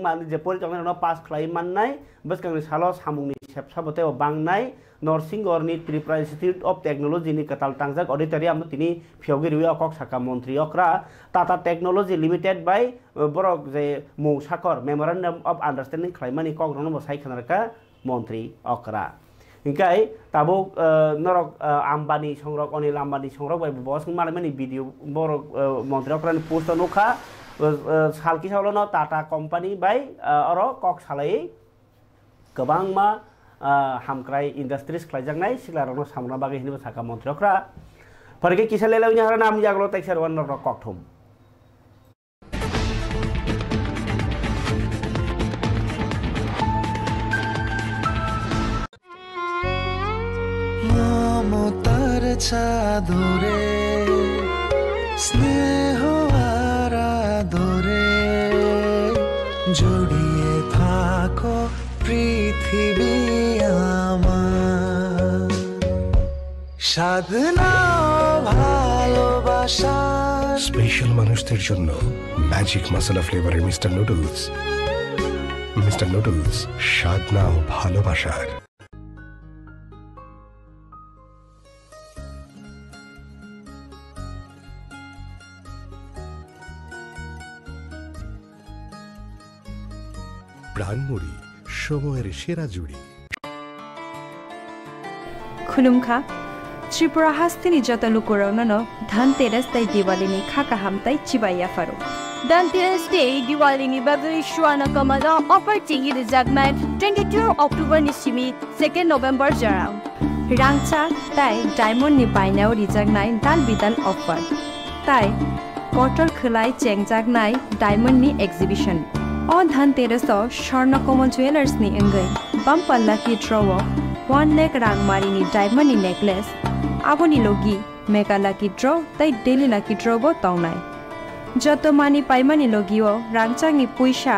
man je pori tongna no pass khlai mannai baskang salo samungni sepsabote bangnai Norsingorni Tripura Institute of Technology ni katal tangjak auditorium tini phiogiri okok saka montri okra Tata Technology Limited by borok je mung sakor Memorandum of Understanding khlaimani kok rono bo sai khanarka montri okra ingkai tabuk norok Ambani songrok Anil Ambani songrok by bos malamani video borok montri okra ni post nokha salki salono Tata company by oro kok salai kebangma hamkrai industries kelajangnai silarono samna bagi hini saka montrokra pergi kisah lelaunya harana am jaglo tekserwan rokok thum মমতার চাদরে স্নেহ আরাদরে জড়িয়ে থাকো পৃথিবী আমার সাধনা ভালোবাসা special মানুষদের জন্য ম্যাজিক মশলা ফ্লেভারের মিস্টার নুডলস স্বাদ নাও ভালোবাসার প্রাণমুড়ি সময়ের সেরা জুড়ি खुलुमखा त्रिपुरा हास्तिनी जता लुकुराउन धनतेरस ताई दिवालीनी खाका हामताई चिबाया फारो धनतेरस डे दिवालीनी बागै शुआना कमादा अफर टिंगी रिजागनाय 22 अक्टोबर नि सिमी 2 नोभेम्बर जराम रांचा ताई डायमंड नि बायनाव रिजागनाय दान बिदान अफर ताई कटर खलाय चेंगजागनाय डायमंड नि एग्जिबिशन ओ धनतेरस स्वर्ण कमल ज्वेलर्स नि अंगै बम्पल्ला की ड्रॉ 1 लाख रांगमारी नि डायमंड नि नेकलेस आबोनी लोगी मेगा लाकी ड्रॉ ताई डेली लाकी ड्रॉ बो तौनाय जतो मानी पाइमानी लोगियो रांचांग नि पुइसा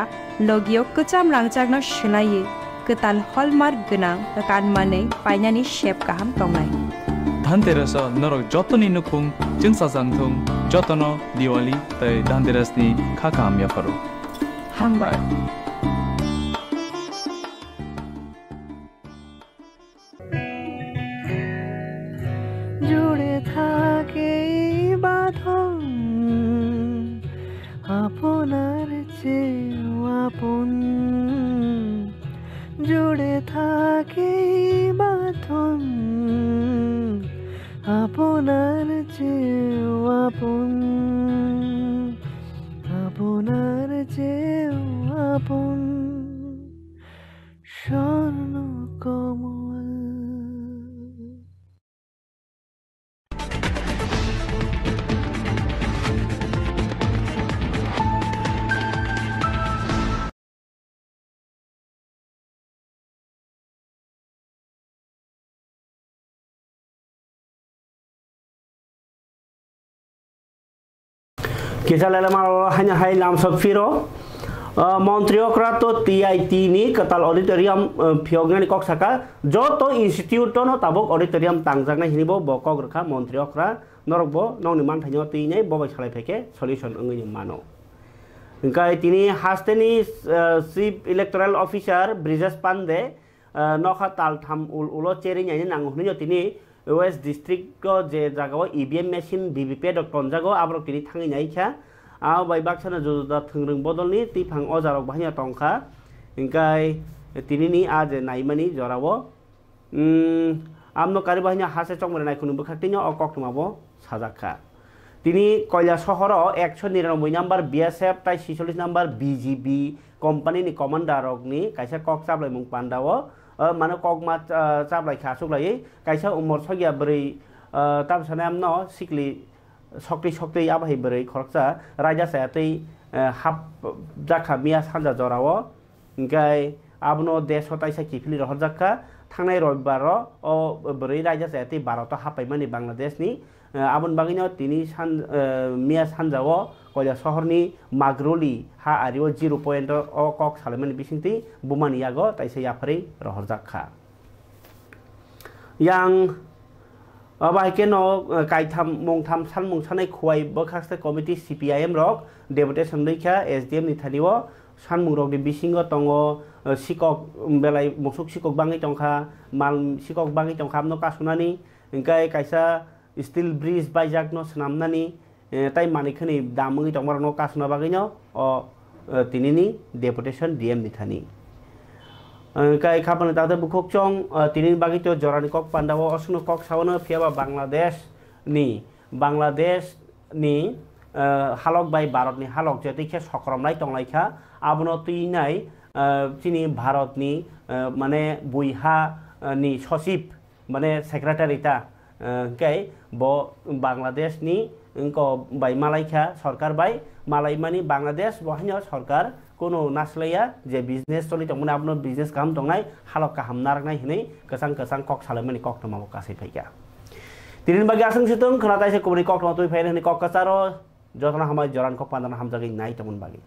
लोगियो कचाम रांचांग न शिलाये कताल हलमार्क गना कान माने पाइनानि शेप काहाम तौनाय धनतेरस नरक जतनी नुखुं जिंसा जांथुं जतनो दिवाली ताई धनतेरस नि खाकाम याफारो हामबाय জুড়ে থাকে বাঁধন আপনার চেয়েও আপন জুড়ে থাকে বাঁধন আপনার চেয়েও আপন আপনার চেয়েও আপন স্বর্ণ কমল। Kisah lama hanya hai lam sokfiro Montreal to TIT ni ketal auditorium Pyongyang kok saka joto institute no tabok auditorium tangjak na hinibo bokok rekha Montreal norokbo nong ni man thanyo ti nei bo salai pheke solution ngi mano Engkai tini hasteni chief electoral officer Brijesh Pande nokha tal tham ulo cheri nyai nang hunyo tini West district ko je jagao EVM machine VVPAT dok tonjago abrok tini thangi nyai kha a bai baksana joda thungrung bodolni tipang ojarok bahnya tongkha engkai tini ni a je naimani jorawo amno kari bahnya hase chongmare nai khunu bukhatinyo okok tumabo sajakha tini Koila Sohoro 199 number BSF tai 46 number BGB company ni commander rok ni kaisa kok chablai mung pandawo mano kok ma chablai khasuk lai kaisa umor sagya bri tam sanam no sikli shokti abai bri khorcha raja sayati hap jakha mia sanja jorawo ngai abno desh hotai sa kifili rohor jakha thangnai roibbar o bri raja sayati bharat hapai mani bangladesh ni abon bagino tini mia sanjao Koila Sohorni Magroli ha ario 0 point o kok salaman bisingti bumani yago taisa yapari rohor jakha yang bahikeno kaitam mongtam san mungsanai khuai bokhaste committee CPIM rok deputation leikha SDM ni thaniwo sanmung rok ni bisingo tongo sikok belai musuk sikok bangi tongkha mal sikok bangi tongkha no kasunani engkai kaisa steel bridge baijak no snamnani tai manikhani damungi tongmar no kasna bagino o tinini deputation DM nithani kai khapani tata bukhok chong tinin bagito jorani kok pandawo osno kok sawono phiaba Bangladesh ni halok bai Bharat ni halok jeti khe sokromlai tonglaikha abono tinai tini Bharat ni mane buiha ni sosip mane secretary ta kai bo Bangladesh ni engko bai malaikha sarkar bai malai mani Bangladesh bohnya sarkar kono naslaya je business toni tongmuna abno business kam tongnai halok kaham naraknai hinai kesang kok salemani kok tomamo kasai phaika tinin bagi asung situng khana taise kubri kok tomoi phaina ni kok kasaro jotna hamai joran kok pandana hamjagi nai tomon bagi